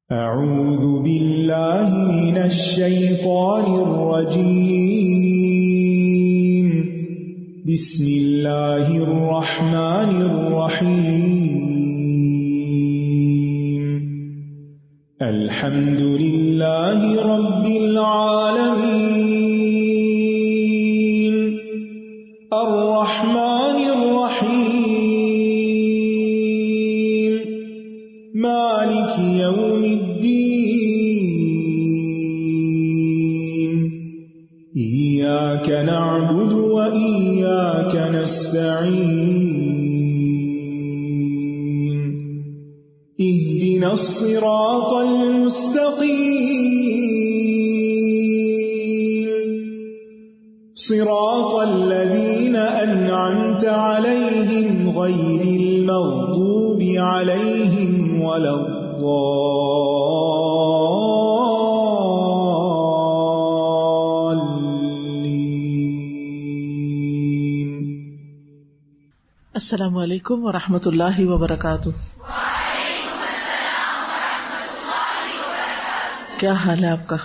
اعوذ باللہ من الشیطان الرجیم بسم اللہ الرحمن الرحیم الحمد للہ رب العالمین الرحمن الرحیم مالک یوم الدین ایاک نعبد و ایاک نستعین اهدنا الصراط المستقیم صراط الذین انعمت علیہم غیر المغضوب علیہم ولا الضالین۔ السلام علیکم ورحمۃ اللہ وبرکاتہ۔ وعلیکم السلام ورحمۃ اللہ وبرکاتہ۔ کیا حال ہے آپ کا؟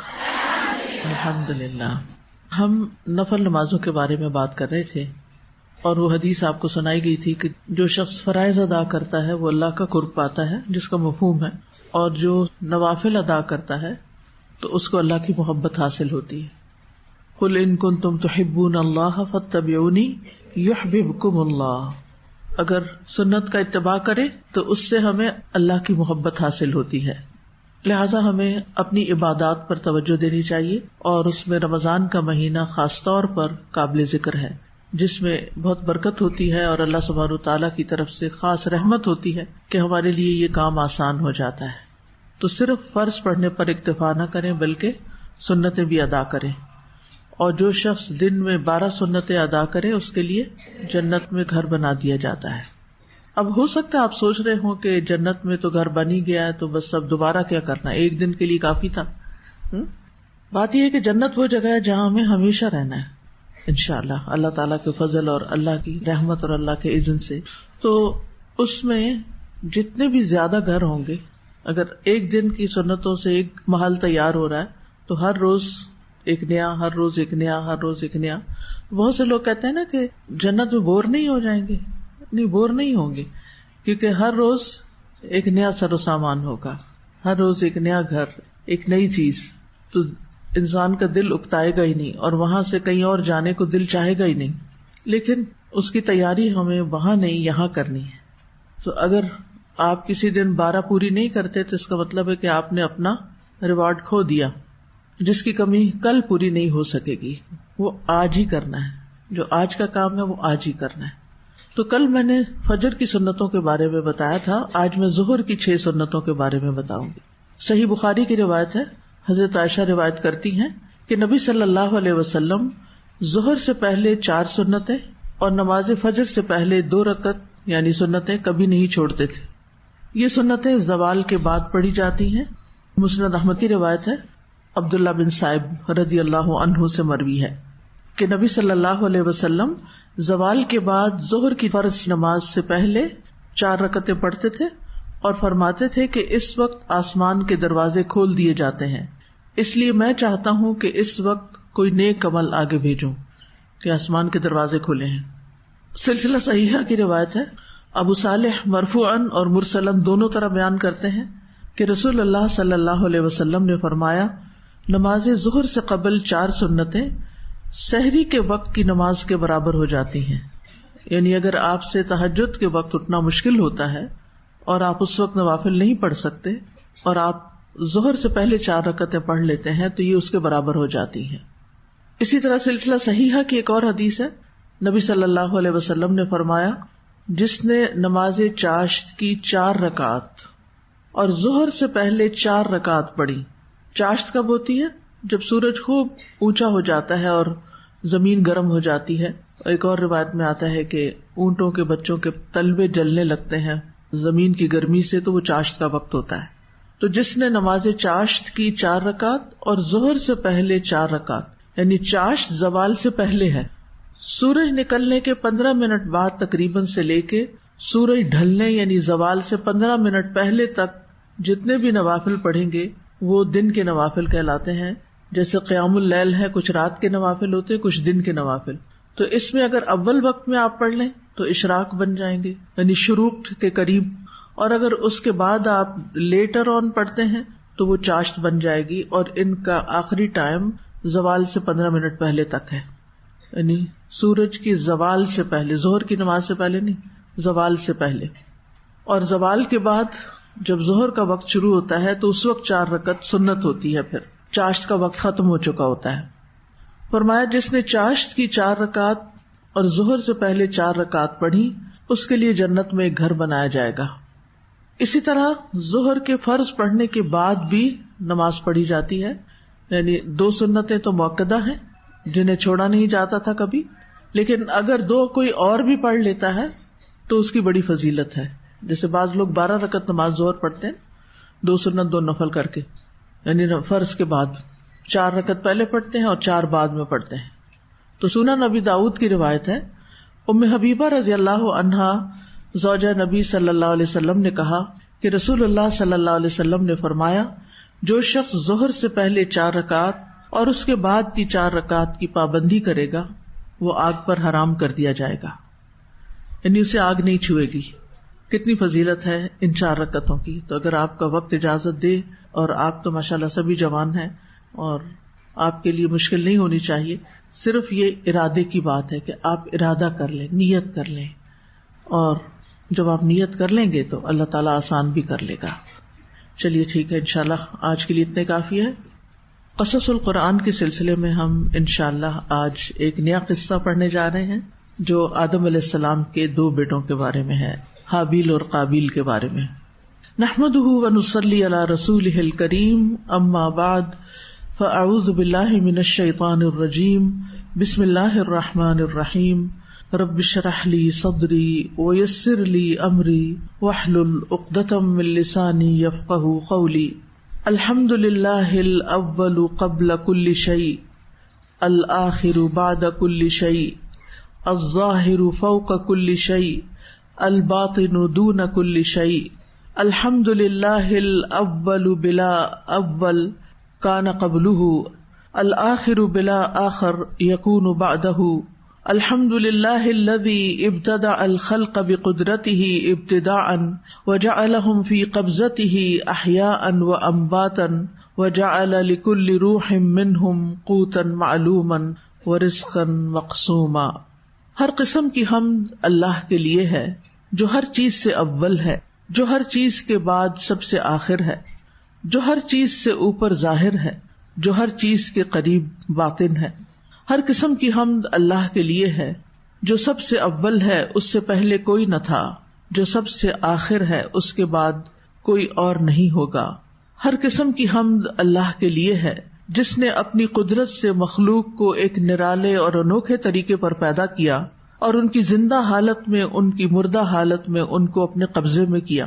الحمدللہ۔ ہم نفل نمازوں کے بارے میں بات کر رہے تھے اور وہ حدیث آپ کو سنائی گئی تھی کہ جو شخص فرائض ادا کرتا ہے وہ اللہ کا قرب پاتا ہے، جس کا مفہوم ہے، اور جو نوافل ادا کرتا ہے تو اس کو اللہ کی محبت حاصل ہوتی ہے۔ قل ان کنتم تحبون اللہ فاتبعونی یحببکم اللہ۔ اگر سنت کا اتباع کرے تو اس سے ہمیں اللہ کی محبت حاصل ہوتی ہے، لہٰذا ہمیں اپنی عبادات پر توجہ دینی چاہیے، اور اس میں رمضان کا مہینہ خاص طور پر قابل ذکر ہے، جس میں بہت برکت ہوتی ہے اور اللہ سبحانہ وتعالیٰ کی طرف سے خاص رحمت ہوتی ہے کہ ہمارے لیے یہ کام آسان ہو جاتا ہے۔ تو صرف فرض پڑھنے پر اکتفا نہ کریں بلکہ سنتیں بھی ادا کریں، اور جو شخص دن میں 12 سنتیں ادا کرے اس کے لیے جنت میں گھر بنا دیا جاتا ہے۔ اب ہو سکتا ہے آپ سوچ رہے ہوں کہ جنت میں تو گھر بن ہی گیا ہے تو بس اب دوبارہ کیا کرنا ہے، ایک دن کے لیے کافی تھا۔ بات یہ ہے کہ جنت وہ جگہ ہے جہاں ہمیں ہمیشہ رہنا ہے انشاءاللہ، اللہ تعالیٰ کے فضل اور اللہ کی رحمت اور اللہ کے اذن سے۔ تو اس میں جتنے بھی زیادہ گھر ہوں گے، اگر ایک دن کی سنتوں سے ایک محل تیار ہو رہا ہے تو ہر روز ایک نیا، ہر روز ایک نیا، ہر روز ایک نیا۔ بہت سے لوگ کہتے ہیں نا کہ جنت میں بور نہیں ہو جائیں گے، نہیں بور نہیں ہوں گے، کیونکہ ہر روز ایک نیا سر و سامان ہوگا، ہر روز ایک نیا گھر، ایک نئی چیز، تو انسان کا دل اکتائے گا ہی نہیں اور وہاں سے کہیں اور جانے کو دل چاہے گا ہی نہیں۔ لیکن اس کی تیاری ہمیں وہاں نہیں یہاں کرنی ہے۔ تو اگر آپ کسی دن 12 پوری نہیں کرتے تو اس کا مطلب ہے کہ آپ نے اپنا ریوارڈ کھو دیا، جس کی کمی کل پوری نہیں ہو سکے گی، وہ آج ہی کرنا ہے، جو آج کا کام ہے وہ آج ہی کرنا ہے۔ تو کل میں نے فجر کی سنتوں کے بارے میں بتایا تھا، آج میں ظہر کی 6 سنتوں کے بارے میں بتاؤں گی۔ صحیح بخاری کی روایت ہے، حضرت عائشہ روایت کرتی ہیں کہ نبی صلی اللہ علیہ وسلم ظہر سے پہلے 4 سنتیں اور نماز فجر سے پہلے 2 رکعت یعنی سنتیں کبھی نہیں چھوڑتے تھے۔ یہ سنتیں زوال کے بعد پڑھی جاتی ہیں۔ مسند احمد کی روایت ہے، عبداللہ بن صائب رضی اللہ عنہ سے مروی ہے کہ نبی صلی اللہ علیہ وسلم زوال کے بعد ظہر کی فرض نماز سے پہلے 4 رکعتیں پڑھتے تھے اور فرماتے تھے کہ اس وقت آسمان کے دروازے کھول دیے جاتے ہیں، اس لیے میں چاہتا ہوں کہ اس وقت کوئی نیک عمل آگے بھیجوں کہ آسمان کے دروازے کھلے ہیں۔ سلسلہ صحیحہ کی روایت ہے، ابو صالح مرفوعاً اور مرسلاً دونوں طرح بیان کرتے ہیں کہ رسول اللہ صلی اللہ علیہ وسلم نے فرمایا، نماز ظہر سے قبل 4 سنتیں سحری کے وقت کی نماز کے برابر ہو جاتی ہیں۔ یعنی اگر آپ سے تہجد کے وقت اٹھنا مشکل ہوتا ہے اور آپ اس وقت نوافل نہیں پڑھ سکتے اور آپ ظہر سے پہلے 4 رکعتیں پڑھ لیتے ہیں تو یہ اس کے برابر ہو جاتی ہیں۔ اسی طرح سلسلہ صحیحہ کی ایک اور حدیث ہے، نبی صلی اللہ علیہ وسلم نے فرمایا، جس نے نماز چاشت کی 4 رکعت اور ظہر سے پہلے 4 رکعت پڑھی۔ چاشت کب ہوتی ہے؟ جب سورج خوب اونچا ہو جاتا ہے اور زمین گرم ہو جاتی ہے۔ ایک اور روایت میں آتا ہے کہ اونٹوں کے بچوں کے تلوے جلنے لگتے ہیں زمین کی گرمی سے، تو وہ چاشت کا وقت ہوتا ہے۔ تو جس نے نماز چاشت کی 4 رکعت اور ظہر سے پہلے 4 رکعت، یعنی چاشت زوال سے پہلے ہے، سورج نکلنے کے 15 منٹ بعد تقریباً سے لے کے سورج ڈھلنے یعنی زوال سے 15 منٹ پہلے تک جتنے بھی نوافل پڑھیں گے وہ دن کے نوافل کہلاتے ہیں. جیسے قیام اللیل ہے، کچھ رات کے نوافل ہوتے، کچھ دن کے نوافل. تو اس میں اگر اول وقت میں آپ پڑھ لیں تو اشراق بن جائیں گے، یعنی شروق کے قریب. اور اگر اس کے بعد آپ لیٹر آن پڑھتے ہیں تو وہ چاشت بن جائے گی. اور ان کا آخری ٹائم زوال سے 15 منٹ پہلے تک ہے، یعنی سورج کی زوال سے پہلے، ظہر کی نماز سے پہلے نہیں، زوال سے پہلے. اور زوال کے بعد جب ظہر کا وقت شروع ہوتا ہے تو اس وقت 4 رکعت سنت ہوتی ہے، پھر چاشت کا وقت ختم ہو چکا ہوتا ہے. فرمایا جس نے چاشت کی 4 رکعت اور ظہر سے پہلے 4 رکعت پڑھی اس کے لیے جنت میں ایک گھر بنایا جائے گا. اسی طرح ظہر کے فرض پڑھنے کے بعد بھی نماز پڑھی جاتی ہے، یعنی 2 سنتیں تو مؤکدہ ہیں جنہیں چھوڑا نہیں جاتا تھا کبھی، لیکن اگر 2 کوئی اور بھی پڑھ لیتا ہے تو اس کی بڑی فضیلت ہے. جیسے بعض لوگ 12 رکعت نماز ظہر پڑھتے ہیں، 2 سنت 2 نفل کر کے، یعنی فرض کے بعد 4 رکعت پہلے پڑھتے ہیں اور 4 بعد میں پڑھتے ہیں. تو سنن نبی داؤد کی روایت ہے، ام حبیبہ رضی اللہ عنہا زوجہ نبی صلی اللہ علیہ وسلم نے کہا کہ رسول اللہ صلی اللہ علیہ وسلم نے فرمایا جو شخص ظہر سے پہلے 4 رکعت اور اس کے بعد کی 4 رکعت کی پابندی کرے گا وہ آگ پر حرام کر دیا جائے گا، یعنی اسے آگ نہیں چھوئے گی. کتنی فضیلت ہے ان 4 رکعتوں کی. تو اگر آپ کا وقت اجازت دے، اور آپ تو ماشاءاللہ سبھی جوان ہیں اور آپ کے لیے مشکل نہیں ہونی چاہیے، صرف یہ ارادے کی بات ہے کہ آپ ارادہ کر لیں، نیت کر لیں، اور جب آپ نیت کر لیں گے تو اللہ تعالیٰ آسان بھی کر لے گا. چلیے ٹھیک ہے، انشاءاللہ آج کے لیے اتنے کافی ہے. قصص القرآن کے سلسلے میں ہم انشاءاللہ آج ایک نیا قصہ پڑھنے جا رہے ہیں جو آدم علیہ السلام کے 2 بیٹوں کے بارے میں ہے، حابیل اور قابیل کے بارے میں. نحمدہ ونصلی علی رسولہ الکریم، اما بعد فاعوذ باللہ من الشیطان الرجیم، بسم اللہ الرحمن الرحیم. رب اشرح لی صدری ویسر لی امری واحلل عقدۃ من لسانی یفقہوا قولی. الحمد للہ الاول قبل کل شیء، الآخر بعد کل شیء، الظاہر فوق کل شیء، الباطن دون کل شیء. الحمد للہ الاول بلا اول کان قبلہ، الآخر بلا آخر یکون بعدہ. الحمد للہ الذی ابتدع الخلق بقدرته ابتداءً وجعلهم في قبضته احیاء وامواتا وجعل لكل روح منهم قوتا معلوما ورزقا مقسوما. ہر قسم کی حمد اللہ کے لیے ہے جو ہر چیز سے اول ہے، جو ہر چیز کے بعد سب سے آخر ہے، جو ہر چیز سے اوپر ظاہر ہے، جو ہر چیز کے قریب باطن ہے. ہر قسم کی حمد اللہ کے لیے ہے جو سب سے اول ہے، اس سے پہلے کوئی نہ تھا، جو سب سے آخر ہے، اس کے بعد کوئی اور نہیں ہوگا. ہر قسم کی حمد اللہ کے لیے ہے جس نے اپنی قدرت سے مخلوق کو ایک نرالے اور انوکھے طریقے پر پیدا کیا اور ان کی زندہ حالت میں، ان کی مردہ حالت میں ان کو اپنے قبضے میں کیا.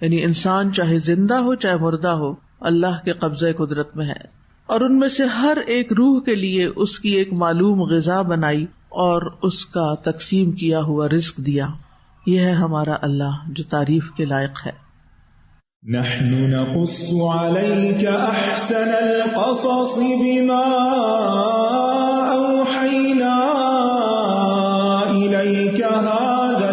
یعنی انسان چاہے زندہ ہو چاہے مردہ ہو، اللہ کے قبضے قدرت میں ہے. اور ان میں سے ہر ایک روح کے لیے اس کی ایک معلوم غذا بنائی اور اس کا تقسیم کیا ہوا رزق دیا. یہ ہے ہمارا اللہ جو تعریف کے لائق ہے. نحن نقص عليك أحسن القصص بما أوحينا إليك هذا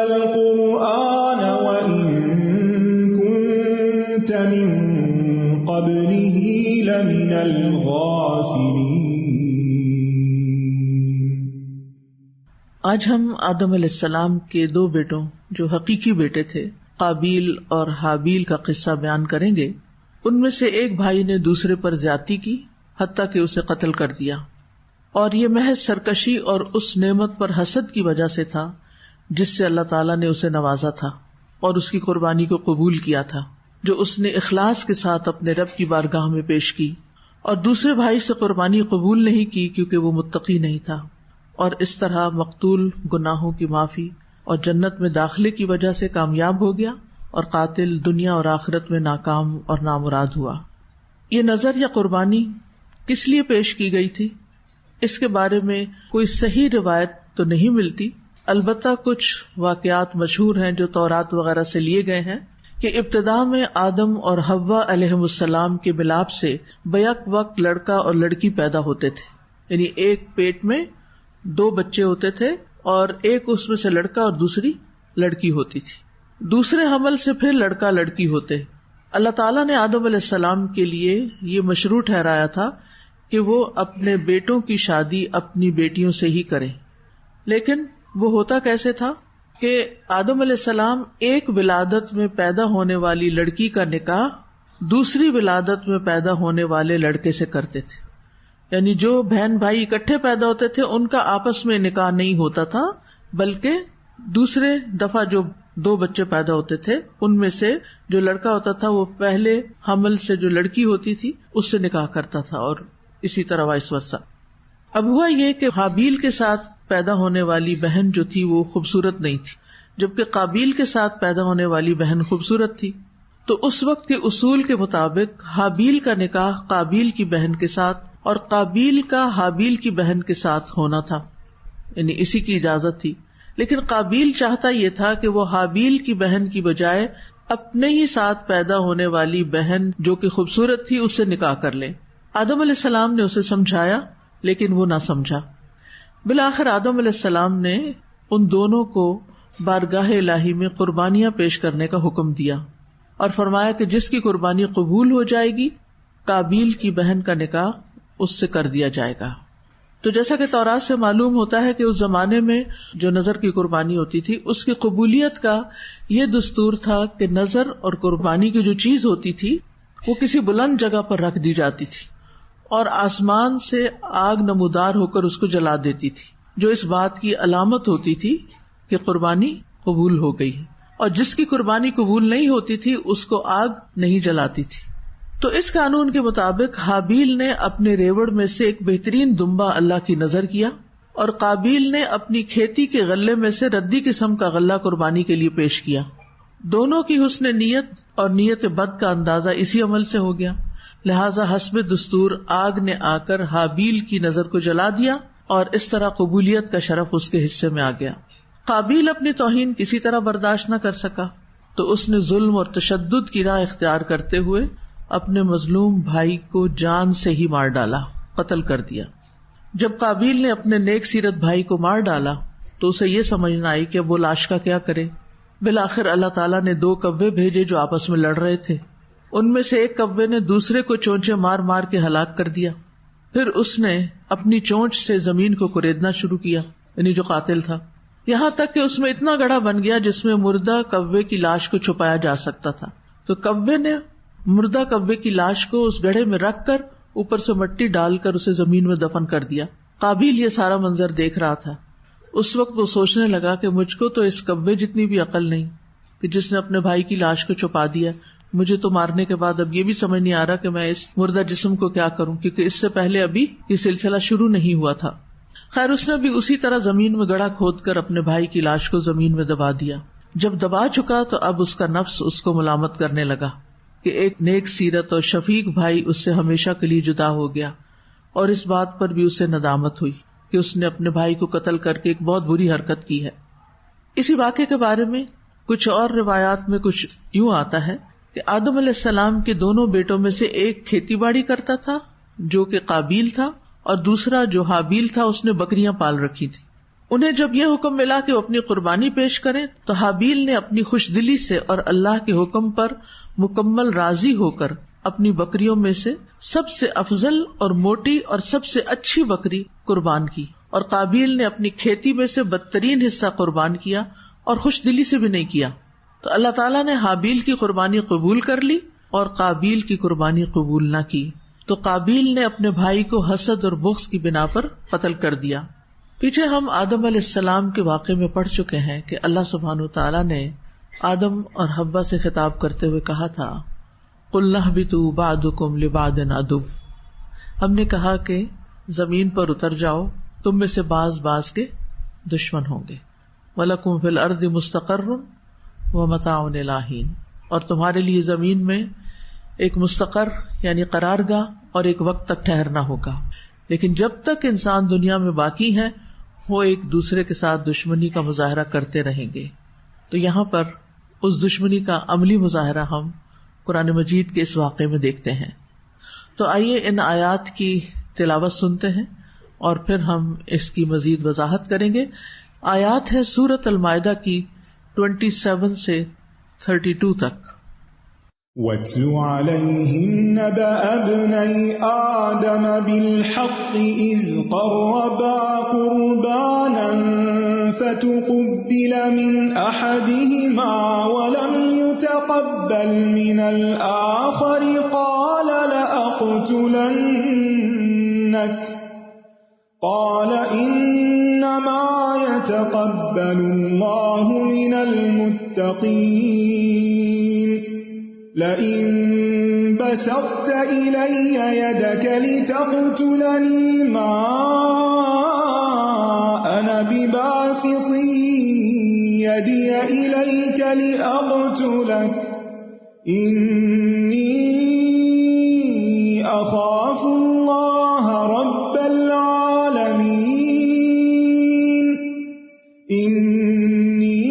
القرآن وإن كنت من قبله لمن الغافلين. آج ہم آدم علیہ السلام کے 2 بیٹوں جو حقیقی بیٹے تھے، قابیل اور حابیل کا قصہ بیان کریں گے. ان میں سے ایک بھائی نے دوسرے پر زیادتی کی حتیٰ کہ اسے قتل کر دیا، اور یہ محض سرکشی اور اس نعمت پر حسد کی وجہ سے تھا جس سے اللہ تعالیٰ نے اسے نوازا تھا اور اس کی قربانی کو قبول کیا تھا جو اس نے اخلاص کے ساتھ اپنے رب کی بارگاہ میں پیش کی. اور دوسرے بھائی سے قربانی قبول نہیں کی کیونکہ وہ متقی نہیں تھا. اور اس طرح مقتول گناہوں کی معافی اور جنت میں داخلے کی وجہ سے کامیاب ہو گیا، اور قاتل دنیا اور آخرت میں ناکام اور نامراد ہوا. یہ نظر یا قربانی کس لیے پیش کی گئی تھی، اس کے بارے میں کوئی صحیح روایت تو نہیں ملتی، البتہ کچھ واقعات مشہور ہیں جو تورات وغیرہ سے لیے گئے ہیں کہ ابتدا میں آدم اور حوا علیہم السلام کے ملاپ سے بیک وقت لڑکا اور لڑکی پیدا ہوتے تھے، یعنی ایک پیٹ میں 2 بچے ہوتے تھے اور ایک اس میں سے لڑکا اور دوسری لڑکی ہوتی تھی، دوسرے حمل سے پھر لڑکا لڑکی ہوتے۔ اللہ تعالیٰ نے آدم علیہ السلام کے لیے یہ مشروع ٹھہرایا تھا کہ وہ اپنے بیٹوں کی شادی اپنی بیٹیوں سے ہی کریں، لیکن وہ ہوتا کیسے تھا کہ آدم علیہ السلام ایک ولادت میں پیدا ہونے والی لڑکی کا نکاح دوسری ولادت میں پیدا ہونے والے لڑکے سے کرتے تھے، یعنی جو بہن بھائی اکٹھے پیدا ہوتے تھے ان کا آپس میں نکاح نہیں ہوتا تھا، بلکہ دوسرے دفعہ جو 2 بچے پیدا ہوتے تھے ان میں سے جو لڑکا ہوتا تھا وہ پہلے حمل سے جو لڑکی ہوتی تھی اس سے نکاح کرتا تھا، اور اسی طرح وائس ورسا۔ اب ہوا یہ کہ حابیل کے ساتھ پیدا ہونے والی بہن جو تھی وہ خوبصورت نہیں تھی، جبکہ قابیل کے ساتھ پیدا ہونے والی بہن خوبصورت تھی، تو اس وقت کے اصول کے مطابق حابیل کا نکاح قابیل کی بہن کے ساتھ اور قابیل کا حابیل کی بہن کے ساتھ ہونا تھا، یعنی اسی کی اجازت تھی، لیکن قابیل چاہتا یہ تھا کہ وہ حابیل کی بہن کی بجائے اپنے ہی ساتھ پیدا ہونے والی بہن جو کہ خوبصورت تھی اس سے نکاح کر لے۔ آدم علیہ السلام نے اسے سمجھایا لیکن وہ نہ سمجھا۔ بالآخر آدم علیہ السلام نے ان دونوں کو بارگاہ الہی میں قربانیاں پیش کرنے کا حکم دیا اور فرمایا کہ جس کی قربانی قبول ہو جائے گی قابیل کی بہن کا نکاح اس سے کر دیا جائے گا۔ تو جیسا کہ تورات سے معلوم ہوتا ہے کہ اس زمانے میں جو نذر کی قربانی ہوتی تھی اس کی قبولیت کا یہ دستور تھا کہ نذر اور قربانی کی جو چیز ہوتی تھی وہ کسی بلند جگہ پر رکھ دی جاتی تھی اور آسمان سے آگ نمودار ہو کر اس کو جلا دیتی تھی، جو اس بات کی علامت ہوتی تھی کہ قربانی قبول ہو گئی، اور جس کی قربانی قبول نہیں ہوتی تھی اس کو آگ نہیں جلاتی تھی۔ تو اس قانون کے مطابق حابیل نے اپنے ریوڑ میں سے ایک بہترین دمبا اللہ کی نذر کیا اور قابیل نے اپنی کھیتی کے غلے میں سے ردی قسم کا غلہ قربانی کے لیے پیش کیا۔ دونوں کی حسن نیت اور نیت بد کا اندازہ اسی عمل سے ہو گیا، لہذا حسب دستور آگ نے آ کر حابیل کی نظر کو جلا دیا اور اس طرح قبولیت کا شرف اس کے حصے میں آ گیا۔ قابیل اپنی توہین کسی طرح برداشت نہ کر سکا تو اس نے ظلم اور تشدد کی راہ اختیار کرتے ہوئے اپنے مظلوم بھائی کو جان سے ہی مار ڈالا، قتل کر دیا۔ جب قابیل نے اپنے نیک سیرت بھائی کو مار ڈالا تو اسے یہ سمجھ نہ آئی کہ وہ لاش کا کیا کرے۔ بالآخر اللہ تعالیٰ نے 2 کوے بھیجے جو آپس میں لڑ رہے تھے، ان میں سے ایک کوے نے دوسرے کو چونچے مار مار کے ہلاک کر دیا، پھر اس نے اپنی چونچ سے زمین کو کریدنا شروع کیا، یعنی جو قاتل تھا، یہاں تک کہ اس میں اتنا گڑھا بن گیا جس میں مردہ کوے کی لاش کو چھپایا جا سکتا تھا۔ تو کوے نے مردہ کوے کی لاش کو اس گڑھے میں رکھ کر اوپر سے مٹی ڈال کر اسے زمین میں دفن کر دیا۔ قابیل یہ سارا منظر دیکھ رہا تھا۔ اس وقت وہ سوچنے لگا کہ مجھ کو تو اس کوے جتنی بھی عقل نہیں کہ جس نے اپنے بھائی کی لاش کو چھپا دیا، مجھے تو مارنے کے بعد اب یہ بھی سمجھ نہیں آ رہا کہ میں اس مردہ جسم کو کیا کروں، کیونکہ اس سے پہلے ابھی یہ سلسلہ شروع نہیں ہوا تھا۔ خیر اس نے بھی اسی طرح زمین میں گڑھا کھود کر اپنے بھائی کی لاش کو زمین میں دبا دیا۔ جب دبا چکا تو اب اس کا نفس اس کو ملامت کرنے لگا کہ ایک نیک سیرت اور شفیق بھائی اس سے ہمیشہ کے لیے جدا ہو گیا، اور اس بات پر بھی اسے ندامت ہوئی کہ اس نے اپنے بھائی کو قتل کر کے ایک بہت بری حرکت کی ہے۔ اسی واقعے کے بارے میں کچھ اور روایات میں کچھ یوں آتا ہے کہ آدم علیہ السلام کے دونوں بیٹوں میں سے ایک کھیتی باڑی کرتا تھا جو کہ قابیل تھا، اور دوسرا جو حابیل تھا اس نے بکریاں پال رکھی تھی۔ انہیں جب یہ حکم ملا کہ وہ اپنی قربانی پیش کریں تو حابیل نے اپنی خوش دلی سے اور اللہ کے حکم پر مکمل راضی ہو کر اپنی بکریوں میں سے سب سے افضل اور موٹی اور سب سے اچھی بکری قربان کی، اور قابیل نے اپنی کھیتی میں سے بدترین حصہ قربان کیا اور خوش دلی سے بھی نہیں کیا۔ تو اللہ تعالیٰ نے حابیل کی قربانی قبول کر لی اور قابیل کی قربانی قبول نہ کی، تو قابیل نے اپنے بھائی کو حسد اور بغض کی بنا پر قتل کر دیا۔ پیچھے ہم آدم علیہ السلام کے واقعے میں پڑھ چکے ہیں کہ اللہ سبحانہ وتعالیٰ نے آدم اور حوا سے خطاب کرتے ہوئے کہا تھا قُلْنَا اهْبِطُوا بَعْضُكُمْ لِبَعْضٍ عَدُوٌّ، ہم نے کہا کہ زمین پر اتر جاؤ، تم میں سے بعض کے دشمن ہوں گے، وَلَكُمْ فِي الْأَرْضِ مُسْتَقَرٌّ وَمَتَاعٌ إِلَىٰ حِينٍ، اور تمہارے لیے زمین میں ایک مستقر یعنی قرارگاہ اور ایک وقت تک ٹھہرنا ہوگا. لیکن جب تک انسان دنیا میں باقی ہے وہ ایک دوسرے کے ساتھ دشمنی کا مظاہرہ کرتے رہیں گے. تو یہاں پر اس دشمنی کا عملی مظاہرہ ہم قرآن مجید کے اس واقعے میں دیکھتے ہیں. تو آئیے ان آیات کی تلاوت سنتے ہیں اور پھر ہم اس کی مزید وضاحت کریں گے. آیات ہے سورۃ المائدہ کی 27 سے 32 تک. وَاتْلُ عَلَيْهِمْ نَبَأَ ابْنَيْ آدَمَ بِالْحَقِّ إِذْ قَرَّبَا قُرْبَانًا فَتُقُبِّلَ مِنْ أَحَدِهِمَا وَلَمْ يُتَقَبَّلْ مِنَ الْآخَرِ قَالَ إِنَّمَا يَتَقَبَّلُ اللَّهُ مِنَ الْمُتَّقِينَ لَئِن بَسَطْتَ إِلَيَّ يَدَكَ لِتَقْتُلَنِي مَا أَنَا بِبَاسِطٍ يَدِيَ إِلَيْكَ لِأَقْتُلَكَ إِنِّي أَخَافُ اللَّهَ رَبَّ الْعَالَمِينَ. إِنِّي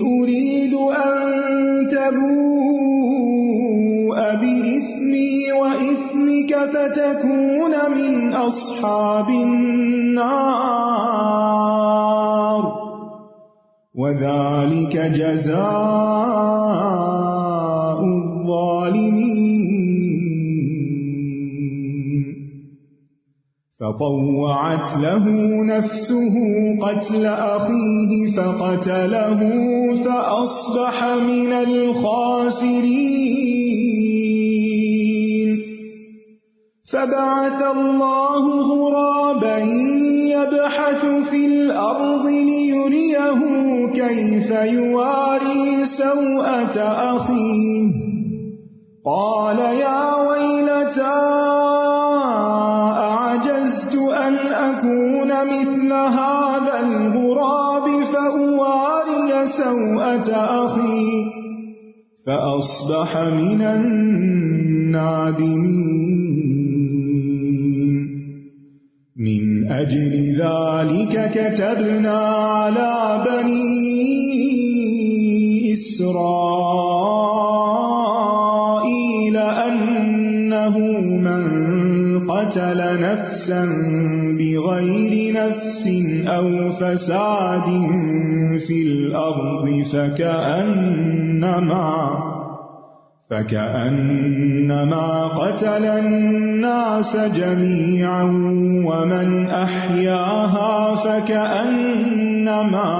أُرِيدُ أَن تَبُوءَ بِإِثْمِي وَإِثْمِكَ فَتَكُونَ مِنْ أَصْحَابِ النَّارِ وَذَلِكَ جَزَاءُ الظَّالِمِينَ. فطوعت له نفسه قتل أخيه فقتله فأصبح من الخاسرين. فبعث الله غرابا يبحث في الأرض ليريه كيف يواري سوءة أخيه قال يا ويلتى أعجزت أن أكون مثل هذا الغراب فأواري سوءة أخي فأصبح من النادمين. من أجل ذلك كتبنا على بني إسرائيل أنه من قتل نفسا بغير نفس أو فساد في الأرض فكأنما قتل الناس جميعا ومن أحياها فكأنما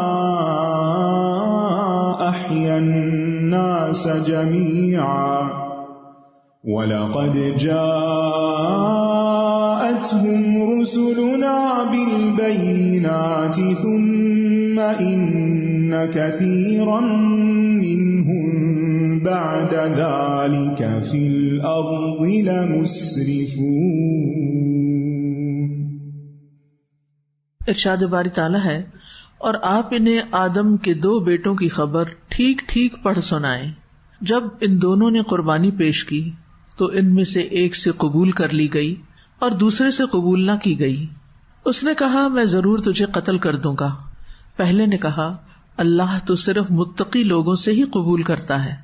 أحيا الناس جميعا وَلَقَدْ جَاءَتْهُمْ رُسُلُنَا بِالْبَيِّنَاتِ ثُمَّ إِنَّ كَثِيرًا مِّنْهُمْ بَعْدَ ذَلِكَ فِي الْأَرْضِ لَمُسْرِفُونَ. ارشاد باری تعالیٰ ہے اور آپ انہیں آدم کے 2 بیٹوں کی خبر ٹھیک ٹھیک پڑھ سنائیں. جب ان دونوں نے قربانی پیش کی تو ان میں سے ایک سے قبول کر لی گئی اور دوسرے سے قبول نہ کی گئی. اس نے کہا میں ضرور تجھے قتل کر دوں گا. پہلے نے کہا اللہ تو صرف متقی لوگوں سے ہی قبول کرتا ہے.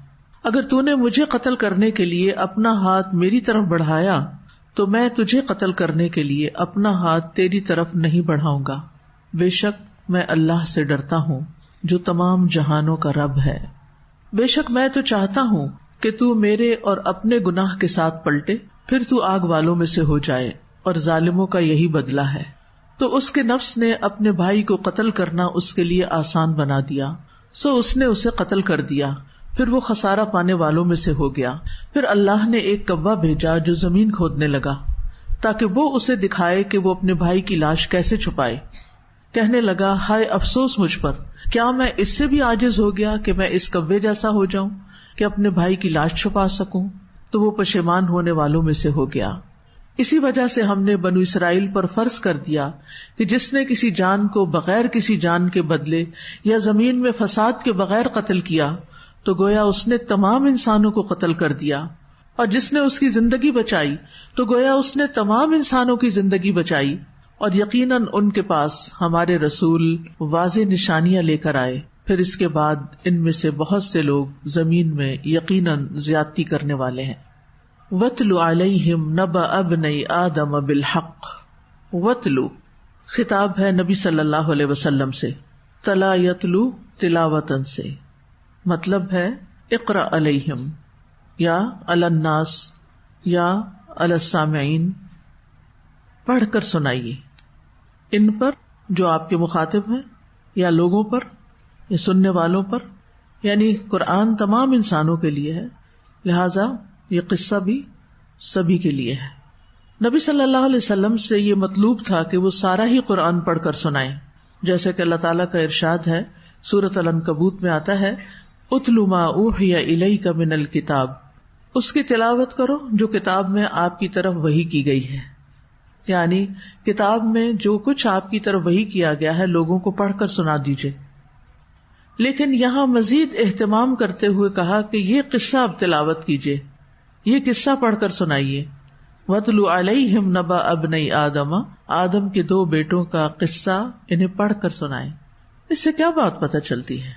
اگر تو نے مجھے قتل کرنے کے لیے اپنا ہاتھ میری طرف بڑھایا تو میں تجھے قتل کرنے کے لیے اپنا ہاتھ تیری طرف نہیں بڑھاؤں گا. بے شک میں اللہ سے ڈرتا ہوں جو تمام جہانوں کا رب ہے. بے شک میں تو چاہتا ہوں کہ تو میرے اور اپنے گناہ کے ساتھ پلٹے پھر تو آگ والوں میں سے ہو جائے اور ظالموں کا یہی بدلہ ہے. تو اس کے نفس نے اپنے بھائی کو قتل کرنا اس کے لیے آسان بنا دیا سو اس نے اسے قتل کر دیا. پھر وہ خسارہ پانے والوں میں سے ہو گیا. پھر اللہ نے ایک کوا بھیجا جو زمین کھودنے لگا تاکہ وہ اسے دکھائے کہ وہ اپنے بھائی کی لاش کیسے چھپائے. کہنے لگا ہائے افسوس مجھ پر، کیا میں اس سے بھی عاجز ہو گیا کہ میں اس کوے جیسا ہو جاؤں کہ اپنے بھائی کی لاش چھپا سکوں. تو وہ پشیمان ہونے والوں میں سے ہو گیا. اسی وجہ سے ہم نے بنو اسرائیل پر فرض کر دیا کہ جس نے کسی جان کو بغیر کسی جان کے بدلے یا زمین میں فساد کے بغیر قتل کیا تو گویا اس نے تمام انسانوں کو قتل کر دیا، اور جس نے اس کی زندگی بچائی تو گویا اس نے تمام انسانوں کی زندگی بچائی، اور یقیناً ان کے پاس ہمارے رسول واضح نشانیاں لے کر آئے، پھر اس کے بعد ان میں سے بہت سے لوگ زمین میں یقیناً زیادتی کرنے والے ہیں۔ وَاتْلُ عَلَيْهِمْ نَبَأَ ابْنَيْ آدَمَ بِالْحَقِّ، وَاتْلُ خطاب ہے نبی صلی اللہ علیہ وسلم سے، تلا یتلو تلاوتن سے، مطلب ہے اقرأ علیہم یا علی الناس یا علی السامعین، پڑھ کر سنائیے ان پر جو آپ کے مخاطب ہیں، یا لوگوں پر یا سننے والوں پر، یعنی قرآن تمام انسانوں کے لیے ہے، لہذا یہ قصہ بھی سبھی کے لیے ہے۔ نبی صلی اللہ علیہ وسلم سے یہ مطلوب تھا کہ وہ سارا ہی قرآن پڑھ کر سنائیں، جیسے کہ اللہ تعالیٰ کا ارشاد ہے، سورۃ العنکبوت میں آتا ہے، اتل ما اوحی الیک من الکتاب، اس کی تلاوت کرو جو کتاب میں آپ کی طرف وحی کی گئی ہے، یعنی کتاب میں جو کچھ آپ کی طرف وحی کیا گیا ہے لوگوں کو پڑھ کر سنا دیجئے۔ لیکن یہاں مزید اہتمام کرتے ہوئے کہا کہ یہ قصہ اب تلاوت کیجئے، یہ قصہ پڑھ کر سنائیے۔ وَاتْلُ عَلَيْهِمْ نَبَأَ ابْنَيْ آدَمَ، آدم کے 2 بیٹوں کا قصہ انہیں پڑھ کر سنائیں۔ اس سے کیا بات پتہ چلتی ہے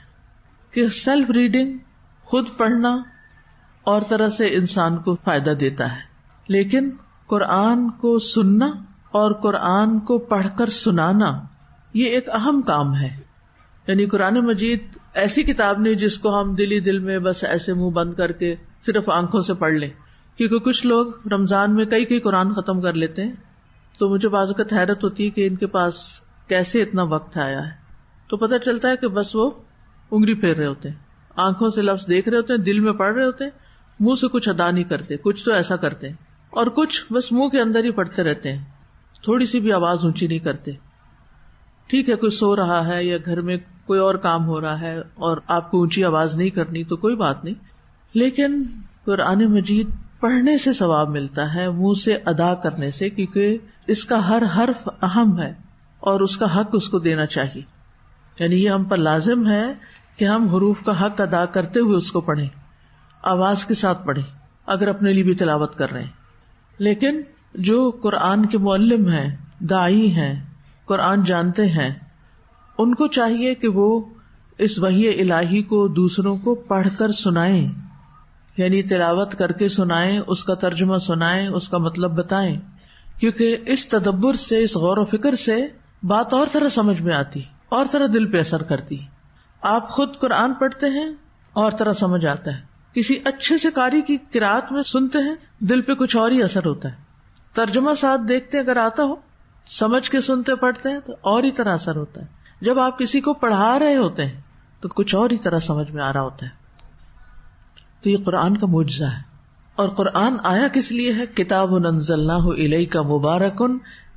کہ سیلف ریڈنگ، خود پڑھنا اور طرح سے انسان کو فائدہ دیتا ہے، لیکن قرآن کو سننا اور قرآن کو پڑھ کر سنانا یہ ایک اہم کام ہے۔ یعنی قرآن مجید ایسی کتاب نہیں جس کو ہم دل ہی دل میں بس ایسے منہ بند کر کے صرف آنکھوں سے پڑھ لیں، کیونکہ کچھ لوگ رمضان میں کئی قرآن ختم کر لیتے ہیں، تو مجھے بعض اوقات حیرت ہوتی ہے کہ ان کے پاس کیسے اتنا وقت آیا ہے۔ تو پتہ چلتا ہے کہ بس وہ انگلی پھیر رہے ہوتے ہیں، آنکھوں سے لفظ دیکھ رہے ہوتے ہیں، دل میں پڑھ رہے ہوتے ہیں، منہ سے کچھ ادا نہیں کرتے، کچھ تو ایسا کرتے ہیں، اور کچھ بس منہ کے اندر ہی پڑھتے رہتے ہیں، تھوڑی سی بھی آواز اونچی نہیں کرتے۔ ٹھیک ہے، کوئی سو رہا ہے یا گھر میں کوئی اور کام ہو رہا ہے اور آپ کو اونچی آواز نہیں کرنی تو کوئی بات نہیں، لیکن قرآن مجید پڑھنے سے ثواب ملتا ہے، منہ سے ادا کرنے سے، کیونکہ اس کا ہر حرف اہم ہے اور اس کا حق اس کو دینا چاہیے۔ یعنی یہ ہم پر لازم ہے کہ ہم حروف کا حق ادا کرتے ہوئے اس کو پڑھیں، آواز کے ساتھ پڑھیں، اگر اپنے لیے بھی تلاوت کر رہے ہیں۔ لیکن جو قرآن کے معلم ہیں، داعی ہیں، قرآن جانتے ہیں، ان کو چاہیے کہ وہ اس وحی الہی کو دوسروں کو پڑھ کر سنائیں، یعنی تلاوت کر کے سنائیں، اس کا ترجمہ سنائیں، اس کا مطلب بتائیں، کیونکہ اس تدبر سے، اس غور و فکر سے بات اور طرح سمجھ میں آتی، اور طرح دل پہ اثر کرتی۔ آپ خود قرآن پڑھتے ہیں اور طرح سمجھ آتا ہے، کسی اچھے سے قاری کی قرات میں سنتے ہیں، دل پہ کچھ اور ہی اثر ہوتا ہے، ترجمہ ساتھ دیکھتے اگر آتا ہو، سمجھ کے سنتے پڑھتے ہیں تو اور ہی طرح اثر ہوتا ہے۔ جب آپ کسی کو پڑھا رہے ہوتے ہیں تو کچھ اور ہی طرح سمجھ میں آ رہا ہوتا ہے۔ تو یہ قرآن کا معجزہ ہے۔ اور قرآن آیا کس لیے ہے؟ کتاب انزلناہ الیک مبارک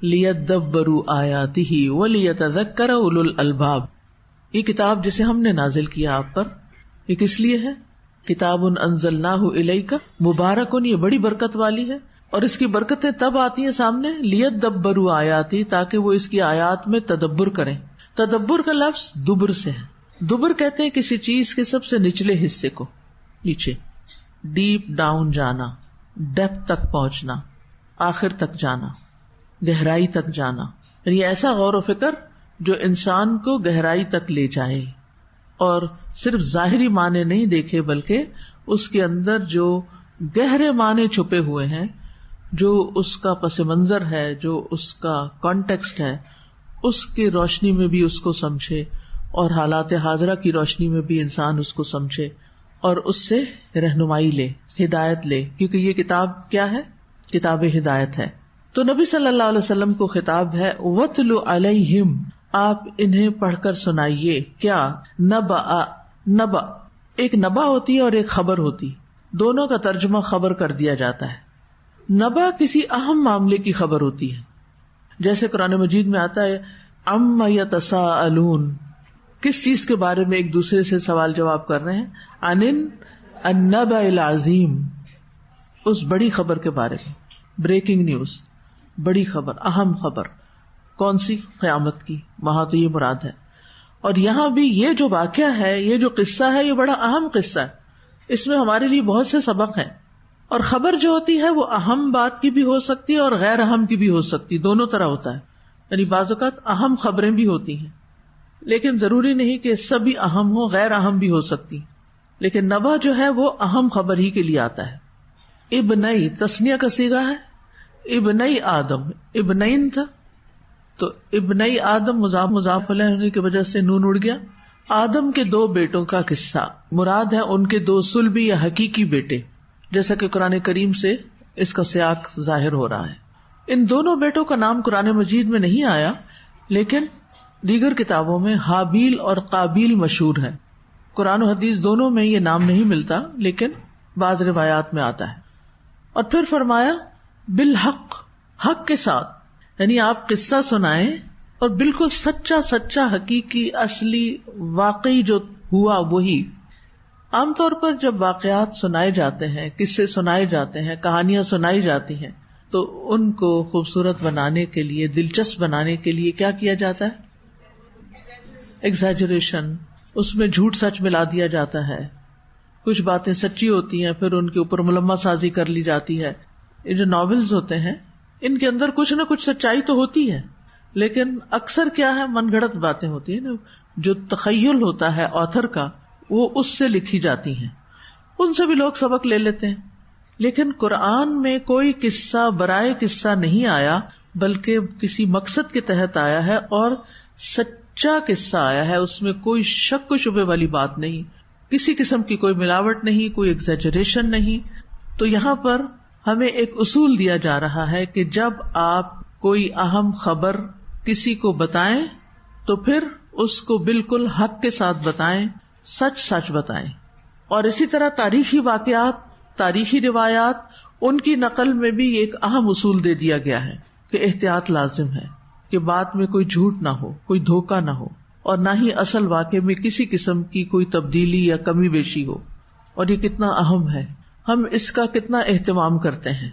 لیدبروا آیاتہ ولیتذکر اولو الالباب، یہ کتاب جسے ہم نے نازل کیا آپ پر، یہ کس لیے ہے؟ کتاب انزلناہ الیک مبارک، یہ بڑی برکت والی ہے، اور اس کی برکتیں تب آتی ہیں سامنے لیدبروا آیاتہ، تاکہ وہ اس کی آیات میں تدبر کریں۔ تدبر کا لفظ دبر سے ہے، دبر کہتے ہیں کسی چیز کے سب سے نچلے حصے کو، نیچے، ڈیپ ڈاؤن جانا، ڈیپتھ تک پہنچنا، آخر تک جانا، گہرائی تک جانا، یعنی ایسا غور و فکر جو انسان کو گہرائی تک لے جائے اور صرف ظاہری معنی نہیں دیکھے، بلکہ اس کے اندر جو گہرے معنی چھپے ہوئے ہیں، جو اس کا پس منظر ہے، جو اس کا کانٹیکسٹ ہے، اس کی روشنی میں بھی اس کو سمجھے، اور حالات حاضرہ کی روشنی میں بھی انسان اس کو سمجھے اور اس سے رہنمائی لے، ہدایت لے، کیونکہ یہ کتاب کیا ہے؟ کتاب ہدایت ہے۔ تو نبی صلی اللہ علیہ وسلم کو خطاب ہے، وَاتْلُ عَلَيْهِمْ، آپ انہیں پڑھ کر سنائیے، کیا؟ نبا، ایک نبا ہوتی ہے اور ایک خبر ہوتی، دونوں کا ترجمہ خبر کر دیا جاتا ہے۔ نبا کسی اہم معاملے کی خبر ہوتی ہے، جیسے قرآن مجید میں آتا ہے عَمَّ يَتَسَاءَلُونَ، کس چیز کے بارے میں ایک دوسرے سے سوال جواب کر رہے ہیں؟ عن النبأ العظیم، اس بڑی خبر کے بارے میں، بریکنگ نیوز، بڑی خبر، اہم خبر، کون سی؟ قیامت کی، وہاں تو یہ مراد ہے۔ اور یہاں بھی یہ جو واقعہ ہے، یہ جو قصہ ہے، یہ بڑا اہم قصہ ہے، اس میں ہمارے لیے بہت سے سبق ہیں. اور خبر جو ہوتی ہے وہ اہم بات کی بھی ہو سکتی ہے اور غیر اہم کی بھی ہو سکتی، دونوں طرح ہوتا ہے. یعنی بعض اوقات اہم خبریں بھی ہوتی ہیں، لیکن ضروری نہیں کہ سبھی اہم ہو، غیر اہم بھی ہو سکتی. لیکن نبا جو ہے وہ اہم خبر ہی کے لیے آتا ہے. ابنئی تسنیہ کا صیغہ ہے، ابنئی آدم، ابنین تھا تو ابنئی آدم مضاف مضاف علیہ ہونے کی وجہ سے نون اڑ گیا. آدم کے 2 بیٹوں کا قصہ مراد ہے ان کے 2 صلبی یا حقیقی بیٹے، جیسا کہ قرآن کریم سے اس کا سیاق ظاہر ہو رہا ہے. ان دونوں بیٹوں کا نام قرآن مجید میں نہیں آیا، لیکن دیگر کتابوں میں حابیل اور قابیل مشہور ہے. قرآن و حدیث دونوں میں یہ نام نہیں ملتا، لیکن بعض روایات میں آتا ہے. اور پھر فرمایا بالحق، حق کے ساتھ، یعنی آپ قصہ سنائیں اور بالکل سچا سچا حقیقی اصلی واقعی جو ہوا وہی. عام طور پر جب واقعات سنائے جاتے ہیں، قصے سنائے جاتے ہیں، کہانیاں سنائی جاتی ہیں، تو ان کو خوبصورت بنانے کے لیے، دلچسپ بنانے کے لیے کیا کیا جاتا ہے؟ ایگزیجریشن، اس میں جھوٹ سچ ملا دیا جاتا ہے. کچھ باتیں سچی ہوتی ہیں، پھر ان کے اوپر ملمہ سازی کر لی جاتی ہے. یہ جو ناولز ہوتے ہیں ان کے اندر کچھ نہ کچھ سچائی تو ہوتی ہے، لیکن اکثر کیا ہے، من گھڑت باتیں ہوتی ہیں. جو تخیل ہوتا ہے آتھر کا، وہ اس سے لکھی جاتی ہیں، ان سے بھی لوگ سبق لے لیتے ہیں. لیکن قرآن میں کوئی قصہ برائے قصہ نہیں آیا، بلکہ کسی مقصد کے تحت آیا ہے اور سچا قصہ آیا ہے. اس میں کوئی شک و شبے والی بات نہیں، کسی قسم کی کوئی ملاوٹ نہیں، کوئی ایگزیجریشن نہیں. تو یہاں پر ہمیں ایک اصول دیا جا رہا ہے کہ جب آپ کوئی اہم خبر کسی کو بتائیں تو پھر اس کو بالکل حق کے ساتھ بتائیں، سچ سچ بتائیں. اور اسی طرح تاریخی واقعات، تاریخی روایات، ان کی نقل میں بھی ایک اہم اصول دے دیا گیا ہے کہ احتیاط لازم ہے، کہ بات میں کوئی جھوٹ نہ ہو، کوئی دھوکہ نہ ہو، اور نہ ہی اصل واقعے میں کسی قسم کی کوئی تبدیلی یا کمی بیشی ہو. اور یہ کتنا اہم ہے، ہم اس کا کتنا اہتمام کرتے ہیں.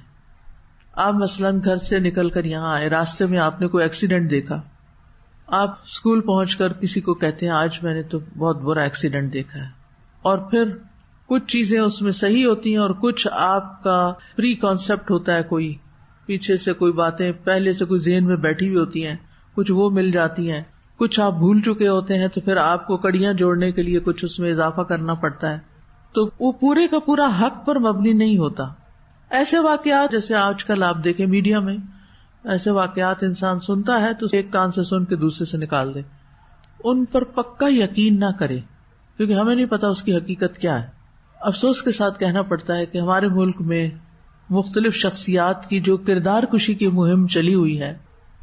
آپ مثلاً گھر سے نکل کر یہاں آئے، راستے میں آپ نے کوئی ایکسیڈنٹ دیکھا، آپ اسکول پہنچ کر کسی کو کہتے ہیں آج میں نے تو بہت برا ایکسیڈنٹ دیکھا ہے. اور پھر کچھ چیزیں اس میں صحیح ہوتی ہیں اور کچھ آپ کا پری کانسیپٹ ہوتا ہے، کوئی پیچھے سے کوئی باتیں پہلے سے کوئی ذہن میں بیٹھی ہوئی ہوتی ہیں، کچھ وہ مل جاتی ہیں، کچھ آپ بھول چکے ہوتے ہیں، تو پھر آپ کو کڑیاں جوڑنے کے لیے کچھ اس میں اضافہ کرنا پڑتا ہے. تو وہ پورے کا پورا حق پر مبنی نہیں ہوتا. ایسے واقعات جیسے آج کل آپ دیکھیں میڈیا میں، ایسے واقعات انسان سنتا ہے تو ایک کان سے سن کے دوسرے سے نکال دے. ان پر پکا یقین نہ کرے، کیونکہ ہمیں نہیں پتا اس کی حقیقت کیا ہے. افسوس کے ساتھ کہنا پڑتا ہے کہ ہمارے ملک میں مختلف شخصیات کی جو کردار کشی کی مہم چلی ہوئی ہے،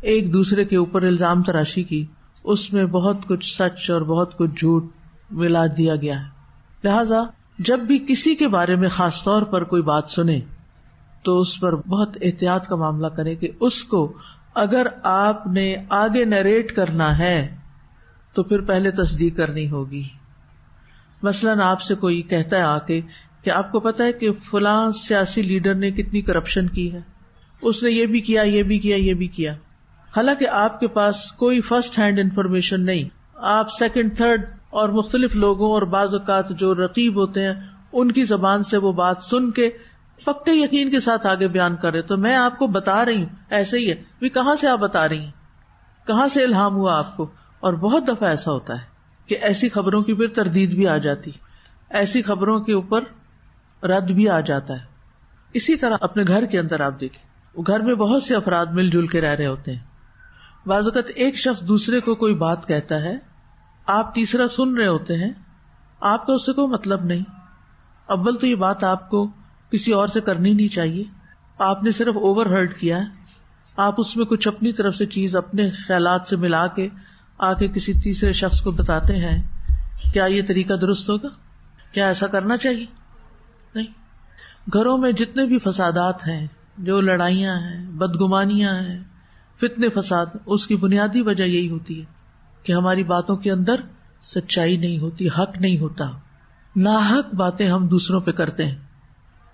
ایک دوسرے کے اوپر الزام تراشی کی، اس میں بہت کچھ سچ اور بہت کچھ جھوٹ ملا دیا گیا ہے. لہذا جب بھی کسی کے بارے میں خاص طور پر کوئی بات سنے تو اس پر بہت احتیاط کا معاملہ کریں کہ اس کو اگر آپ نے آگے نریٹ کرنا ہے تو پھر پہلے تصدیق کرنی ہوگی. مثلاً آپ سے کوئی کہتا ہے آ کے کہ آپ کو پتا ہے کہ فلاں سیاسی لیڈر نے کتنی کرپشن کی ہے، اس نے یہ بھی کیا، یہ بھی کیا، یہ بھی کیا، حالانکہ آپ کے پاس کوئی فرسٹ ہینڈ انفارمیشن نہیں. آپ سیکنڈ، تھرڈ اور مختلف لوگوں اور بعض اوقات جو رقیب ہوتے ہیں ان کی زبان سے وہ بات سن کے پکے یقین کے ساتھ آگے بیان کر رہے. تو میں آپ کو بتا رہی ہوں ایسے ہی ہے بھی، کہاں سے آپ بتا رہی ہیں، کہاں سے الہام ہوا آپ کو. اور بہت دفعہ ایسا ہوتا ہے کہ ایسی خبروں کی پھر تردید بھی آ جاتی، ایسی خبروں کے اوپر رد بھی آ جاتا ہے. اسی طرح اپنے گھر کے اندر آپ دیکھیں، گھر میں بہت سے افراد مل جل کے رہ رہے ہوتے ہیں. بعض اوقات ایک شخص دوسرے کو کوئی بات کہتا ہے، آپ تیسرا سن رہے ہوتے ہیں، آپ کا اس سے کوئی مطلب نہیں. اول تو یہ بات آپ کو کسی اور سے کرنی نہیں چاہیے، آپ نے صرف اوور ہرڈ کیا ہے. آپ اس میں کچھ اپنی طرف سے چیز اپنے خیالات سے ملا کے آ کے کسی تیسرے شخص کو بتاتے ہیں. کیا یہ طریقہ درست ہوگا؟ کیا ایسا کرنا چاہیے؟ نہیں. گھروں میں جتنے بھی فسادات ہیں، جو لڑائیاں ہیں، بدگمانیاں ہیں، فتنے فساد، اس کی بنیادی وجہ یہی ہوتی ہے کہ ہماری باتوں کے اندر سچائی نہیں ہوتی، حق نہیں ہوتا، ناحق باتیں ہم دوسروں پہ کرتے ہیں.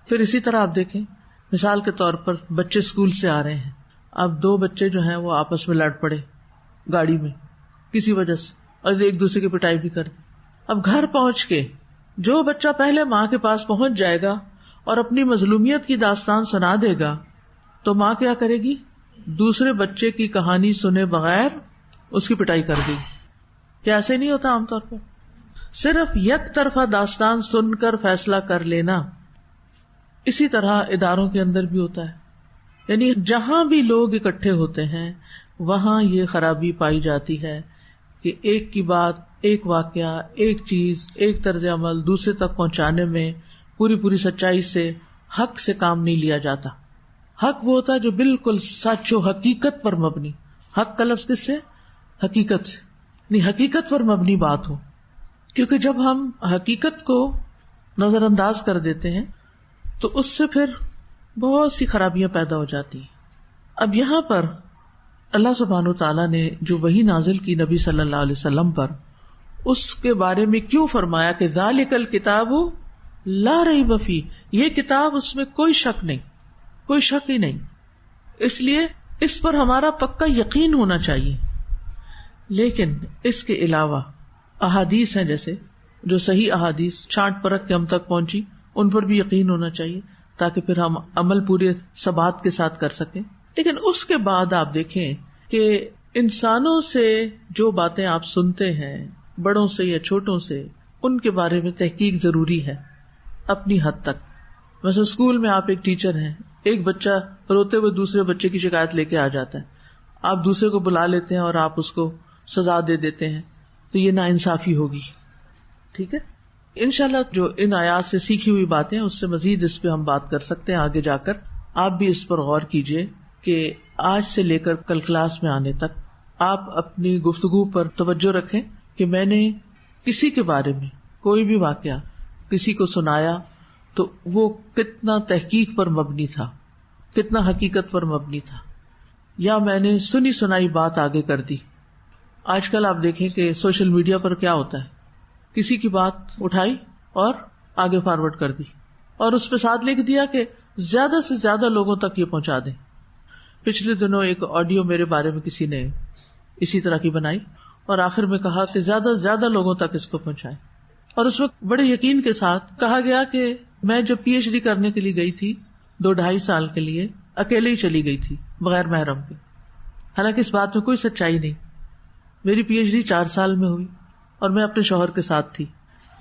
پھر اسی طرح آپ دیکھیں، مثال کے طور پر بچے اسکول سے آ رہے ہیں، اب 2 بچے جو ہیں وہ آپس میں لڑ پڑے گاڑی میں کسی وجہ سے، اور ایک دوسرے کی پٹائی بھی کر دی. اب گھر پہنچ کے جو بچہ پہلے ماں کے پاس پہنچ جائے گا اور اپنی مظلومیت کی داستان سنا دے گا تو ماں کیا کرے گی؟ دوسرے بچے کی کہانی سنے بغیر اس کی پٹائی کر دی. کیا ایسے نہیں ہوتا عام طور پر؟ صرف یک طرفہ داستان سن کر فیصلہ کر لینا. اسی طرح اداروں کے اندر بھی ہوتا ہے. یعنی جہاں بھی لوگ اکٹھے ہوتے ہیں وہاں یہ خرابی پائی جاتی ہے کہ ایک کی بات، ایک واقعہ، ایک چیز، ایک طرز عمل دوسرے تک پہنچانے میں پوری سچائی سے، حق سے کام نہیں لیا جاتا. حق وہ ہوتا ہے جو بالکل سچ و حقیقت پر مبنی. حق کا لفظ کس سے؟ حقیقت سے. نہیں، حقیقت پر مبنی بات ہو. کیونکہ جب ہم حقیقت کو نظر انداز کر دیتے ہیں تو اس سے پھر بہت سی خرابیاں پیدا ہو جاتی ہیں. اب یہاں پر اللہ سبحانہ وتعالیٰ نے جو وحی نازل کی نبی صلی اللہ علیہ وسلم پر، اس کے بارے میں کیوں فرمایا کہ ذالک الکتاب لا ریب فیہ، یہ کتاب اس میں کوئی شک نہیں، کوئی شک ہی نہیں. اس لیے اس پر ہمارا پکا یقین ہونا چاہیے. لیکن اس کے علاوہ احادیث ہیں جیسے جو صحیح احادیث چھانٹ پرکھ کے ہم تک پہنچی، ان پر بھی یقین ہونا چاہیے تاکہ پھر ہم عمل پورے ثبات کے ساتھ کر سکیں. لیکن اس کے بعد آپ دیکھیں کہ انسانوں سے جو باتیں آپ سنتے ہیں، بڑوں سے یا چھوٹوں سے، ان کے بارے میں تحقیق ضروری ہے اپنی حد تک. مثلا اسکول میں آپ ایک ٹیچر ہیں، ایک بچہ روتے ہوئے دوسرے بچے کی شکایت لے کے آ جاتا ہے، آپ دوسرے کو بلا لیتے ہیں اور آپ اس کو سزا دے دیتے ہیں، تو یہ ناانصافی ہوگی. ٹھیک ہے، انشاءاللہ جو ان آیات سے سیکھی ہوئی باتیں اس سے مزید اس پہ ہم بات کر سکتے ہیں آگے جا کر. آپ بھی اس پر غور کیجئے کہ آج سے لے کر کل کلاس میں آنے تک آپ اپنی گفتگو پر توجہ رکھیں کہ میں نے کسی کے بارے میں کوئی بھی واقعہ کسی کو سنایا تو وہ کتنا تحقیق پر مبنی تھا، کتنا حقیقت پر مبنی تھا، یا میں نے سنی سنائی بات آگے کر دی. آج کل آپ دیکھیں کہ سوشل میڈیا پر کیا ہوتا ہے، کسی کی بات اٹھائی اور آگے فارورڈ کر دی اور اس پہ ساتھ لکھ دیا کہ زیادہ سے زیادہ لوگوں تک یہ پہنچا دیں. پچھلے دنوں ایک آڈیو میرے بارے میں کسی نے اسی طرح کی بنائی اور آخر میں کہا کہ زیادہ سے زیادہ لوگوں تک اس کو پہنچائیں. اور اس وقت بڑے یقین کے ساتھ کہا گیا کہ میں جب پی ایچ ڈی کرنے کے لیے گئی تھی 2-2.5 سال کے لیے اکیلے ہی چلی گئی تھی بغیر محرم کے. حالانکہ اس بات میں کوئی سچائی نہیں. میری پی ایچ ڈی 4 سال میں ہوئی اور میں اپنے شوہر کے ساتھ تھی.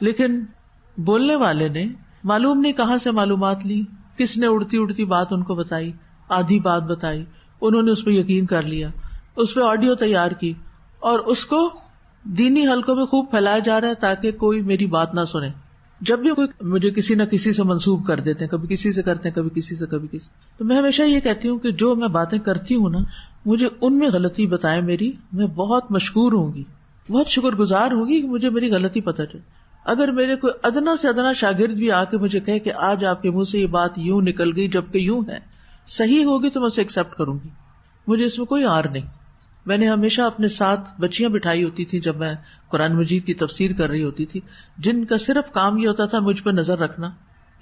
لیکن بولنے والے نے معلوم نہیں کہاں سے معلومات لی، کس نے اڑتی بات ان کو بتائی، آدھی بات بتائی، انہوں نے اس پہ یقین کر لیا، اس پہ آڈیو تیار کی اور اس کو دینی حلقوں میں خوب پھیلایا جا رہا ہے تاکہ کوئی میری بات نہ سنے. جب بھی کوئی مجھے کسی نہ کسی سے منسوب کر دیتے ہیں، کبھی کسی سے کرتے ہیں، کبھی کسی سے، کبھی کسی، تو میں ہمیشہ یہ کہتی ہوں کہ جو میں باتیں کرتی ہوں نا، مجھے ان میں غلطی بتائیں میری، میں بہت مشکور ہوں گی، بہت شکر گزار ہوں گی کہ مجھے میری غلطی پتہ چلے. اگر میرے کوئی ادنا سے ادنا شاگرد بھی آ کے مجھے کہے کہ آج آپ کے منہ سے یہ بات یوں نکل گئی جبکہ یوں ہے، صحیح ہوگی تو میں اسے ایکسپٹ کروں گی، مجھے اس میں کوئی آر نہیں. میں نے ہمیشہ اپنے ساتھ بچیاں بٹھائی ہوتی تھی جب میں قرآن مجید کی تفسیر کر رہی ہوتی تھی، جن کا صرف کام یہ ہوتا تھا مجھ پہ نظر رکھنا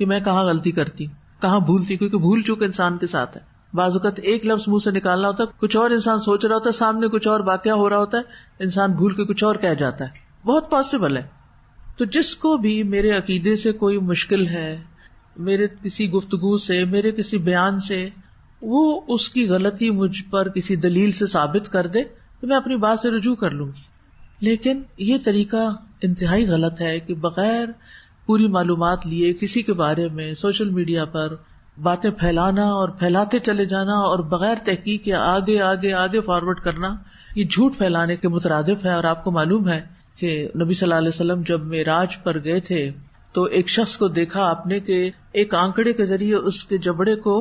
کہ میں کہاں غلطی کرتی، کہاں بھولتی، کیونکہ بھول چوک انسان کے ساتھ ہے. بعض اوقات ایک لفظ منہ سے نکالنا ہوتا ہے، کچھ اور انسان سوچ رہا ہوتا ہے، سامنے کچھ اور واقعہ ہو رہا ہوتا ہے، انسان بھول کے کچھ اور کہہ جاتا ہے. بہت پاسبل ہے. تو جس کو بھی میرے عقیدے سے کوئی مشکل ہے، میرے کسی گفتگو سے، میرے کسی بیان سے، وہ اس کی غلطی مجھ پر کسی دلیل سے ثابت کر دے تو میں اپنی بات سے رجوع کر لوں گی. لیکن یہ طریقہ انتہائی غلط ہے کہ بغیر پوری معلومات لیے کسی کے بارے میں سوشل میڈیا پر باتیں پھیلانا اور پھیلاتے چلے جانا اور بغیر تحقیق کے آگے آگے آگے فارورڈ کرنا، یہ جھوٹ پھیلانے کے مترادف ہے. اور آپ کو معلوم ہے کہ نبی صلی اللہ علیہ وسلم جب معراج پر گئے تھے تو ایک شخص کو دیکھا آپ نے کہ ایک آنکڑے کے ذریعے اس کے جبڑے کو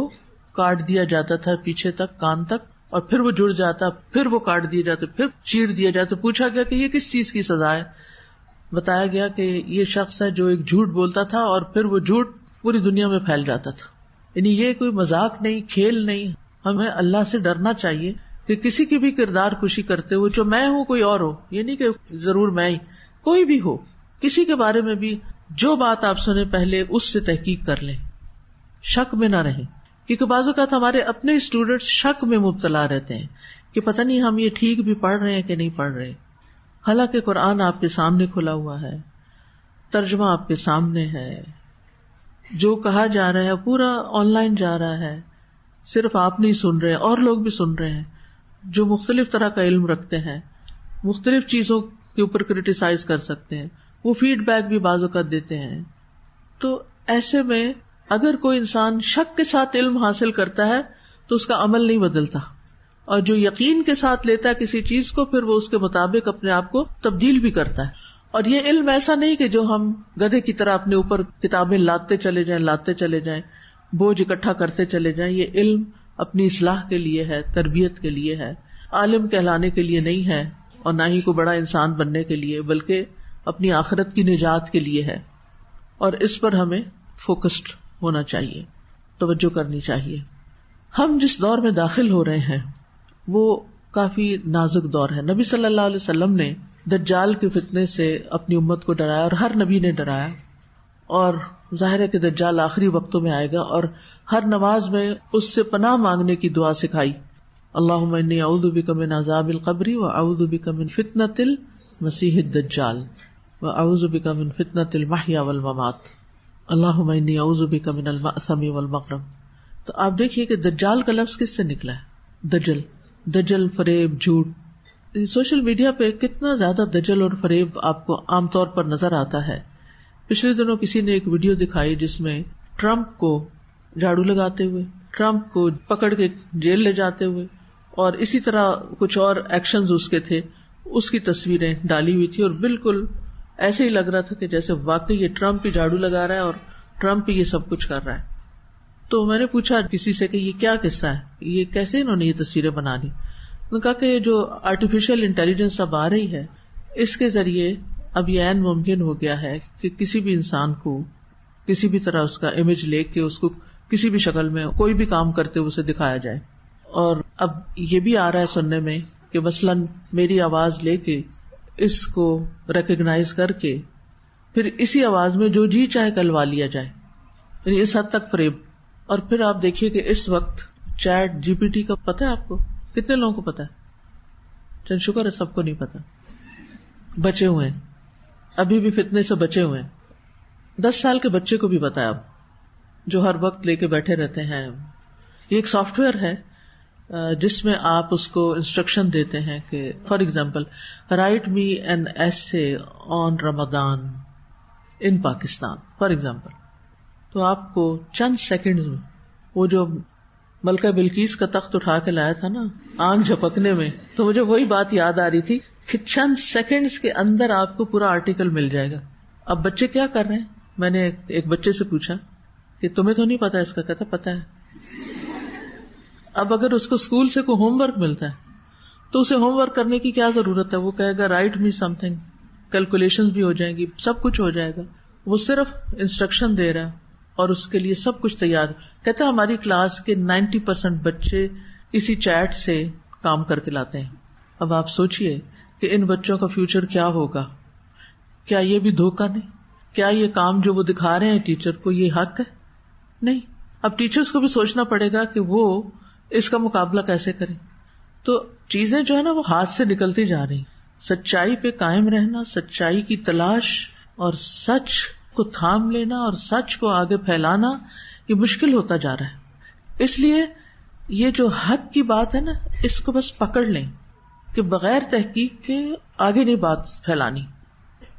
کاٹ دیا جاتا تھا پیچھے تک، کان تک، اور پھر وہ جڑ جاتا، پھر وہ کاٹ دیا جاتا، پھر چیر دیا جاتا. پوچھا گیا کہ یہ کس چیز کی سزا ہے؟ بتایا گیا کہ یہ شخص ہے جو ایک جھوٹ بولتا تھا اور پھر وہ جھوٹ پوری دنیا میں پھیل جاتا تھا. یعنی یہ کوئی مذاق نہیں، کھیل نہیں. ہمیں اللہ سے ڈرنا چاہیے کہ کسی کی بھی کردار کشی کرتے ہوئے، جو میں ہوں کوئی اور ہو، یہ نہیں کہ ضرور میں ہی، کوئی بھی ہو، کسی کے بارے میں بھی جو بات آپ سنیں پہلے اس سے تحقیق کر لیں، شک میں نہ رہیں. کیونکہ بعض اوقات ہمارے اپنے اسٹوڈینٹس شک میں مبتلا رہتے ہیں کہ پتہ نہیں ہم یہ ٹھیک بھی پڑھ رہے ہیں کہ نہیں پڑھ رہے. حالانکہ قرآن آپ کے سامنے کھلا ہوا ہے، ترجمہ آپ کے سامنے ہے، جو کہا جا رہا ہے پورا آن لائن جا رہا ہے، صرف آپ نہیں سن رہے، اور لوگ بھی سن رہے ہیں جو مختلف طرح کا علم رکھتے ہیں، مختلف چیزوں کے اوپر کرٹیسائز کر سکتے ہیں، وہ فیڈ بیک بھی بعض اوقات دیتے ہیں. تو ایسے میں اگر کوئی انسان شک کے ساتھ علم حاصل کرتا ہے تو اس کا عمل نہیں بدلتا، اور جو یقین کے ساتھ لیتا ہے کسی چیز کو پھر وہ اس کے مطابق اپنے آپ کو تبدیل بھی کرتا ہے. اور یہ علم ایسا نہیں کہ جو ہم گدھے کی طرح اپنے اوپر کتابیں لاتے چلے جائیں بوجھ اکٹھا کرتے چلے جائیں. یہ علم اپنی اصلاح کے لیے ہے، تربیت کے لیے ہے، عالم کہلانے کے لیے نہیں ہے، اور نہ ہی کوئی بڑا انسان بننے کے لیے، بلکہ اپنی آخرت کی نجات کے لیے ہے. اور اس پر ہمیں فوکسڈ ہونا چاہیے، توجہ کرنی چاہیے. ہم جس دور میں داخل ہو رہے ہیں وہ کافی نازک دور ہے. نبی صلی اللہ علیہ وسلم نے دجال کے فتنے سے اپنی امت کو ڈرایا، اور ہر نبی نے ڈرایا. اور ظاہر ہے کہ دجال آخری وقتوں میں آئے گا، اور ہر نماز میں اس سے پناہ مانگنے کی دعا سکھائی. اللہم انی اعوذ بک من عذاب القبر واعوذ بک من فتنۃ المسیح الدجال واعوذ بک من فتنۃ المحیا والممات اللہم انی اعوذ بک من المأثم والمغرم. تو آپ دیکھیے کہ دجال کا لفظ کس سے نکلا ہے؟ دجل، فریب، جھوٹ. سوشل میڈیا پہ کتنا زیادہ دجل اور فریب آپ کو عام طور پر نظر آتا ہے. پچھلے دنوں کسی نے ایک ویڈیو دکھائی جس میں ٹرمپ کو جھاڑو لگاتے ہوئے، ٹرمپ کو پکڑ کے جیل لے جاتے ہوئے، اور اسی طرح کچھ اور ایکشنز اس کے تھے، اس کی تصویریں ڈالی ہوئی تھی، اور بالکل ایسے ہی لگ رہا تھا کہ جیسے واقعی یہ ٹرمپ ہی جھاڑو لگا رہا ہے اور ٹرمپ ہی یہ سب کچھ کر رہا ہے. تو میں نے پوچھا کسی سے کہ یہ کیا قصہ ہے، یہ کیسے انہوں نے یہ تصویریں بنا لی؟ انہوں نے کہا کہ جو آرٹیفیشل انٹیلیجنس اب آ رہی ہے اس کے ذریعے اب یہ عین ممکن ہو گیا ہے کہ کسی بھی انسان کو کسی بھی طرح اس کا امیج لے کے اس کو کسی بھی شکل میں کوئی بھی کام کرتے ہوئے اسے دکھایا جائے. اور اب یہ بھی آ رہا ہے سننے میں کہ مثلاً میری آواز لے کے اس کو ریکگنائز کر کے پھر اسی آواز میں جو جی چاہے کلوا لیا جائے، یعنی اس حد تک فریب. اور پھر آپ دیکھیے کہ اس وقت چیٹ جی پی ٹی کا پتہ ہے آپ کو؟ کتنے لوگوں کو پتا ہے؟ چند شکر ہے سب کو نہیں پتا، بچے ہوئے ہیں ابھی بھی فتنے سے بچے ہوئے ہیں. 10 سال کے بچے کو بھی پتا ہے اب، جو ہر وقت لے کے بیٹھے رہتے ہیں. یہ ایک سافٹ ویئر ہے جس میں آپ اس کو انسٹرکشن دیتے ہیں کہ for example write me an essay on Ramzan in Pakistan for example. تو آپ کو چند سیکنڈز میں وہ جو ملکہ بلقیس کا تخت اٹھا کے لایا تھا نا آنکھ جھپکنے میں، تو مجھے وہی بات یاد آ رہی تھی کہ چند سیکنڈز کے اندر آپ کو پورا آرٹیکل مل جائے گا. اب بچے کیا کر رہے ہیں؟ میں نے ایک بچے سے پوچھا کہ تمہیں تو نہیں پتا اس کا؟ کہتا پتا ہے. اب اگر اس کو اسکول سے کوئی ہوم ورک ملتا ہے تو اسے ہوم ورک کرنے کی کیا ضرورت ہے؟ وہ کہے گا رائٹ می سم تھنگ، کیلکولیشنز بھی ہو جائیں گی، سب کچھ ہو جائے گا. وہ صرف انسٹرکشن دے رہا ہے اور اس کے لیے سب کچھ تیار. کہتا ہے ہماری کلاس کے 90% بچے اسی چیٹ سے کام کر کے لاتے ہیں. اب آپ سوچئے کہ ان بچوں کا فیوچر کیا ہوگا. کیا یہ بھی دھوکہ نہیں؟ کیا یہ کام جو وہ دکھا رہے ہیں ٹیچر کو یہ حق ہے؟ نہیں. اب ٹیچرز کو بھی سوچنا پڑے گا کہ وہ اس کا مقابلہ کیسے کریں. تو چیزیں جو ہے نا وہ ہاتھ سے نکلتی جا رہی. سچائی پہ قائم رہنا، سچائی کی تلاش اور سچ کو تھام لینا اور سچ کو آگے پھیلانا یہ مشکل ہوتا جا رہا ہے. اس لیے یہ جو حق کی بات ہے نا اس کو بس پکڑ لیں کہ بغیر تحقیق کے آگے نہیں بات پھیلانی.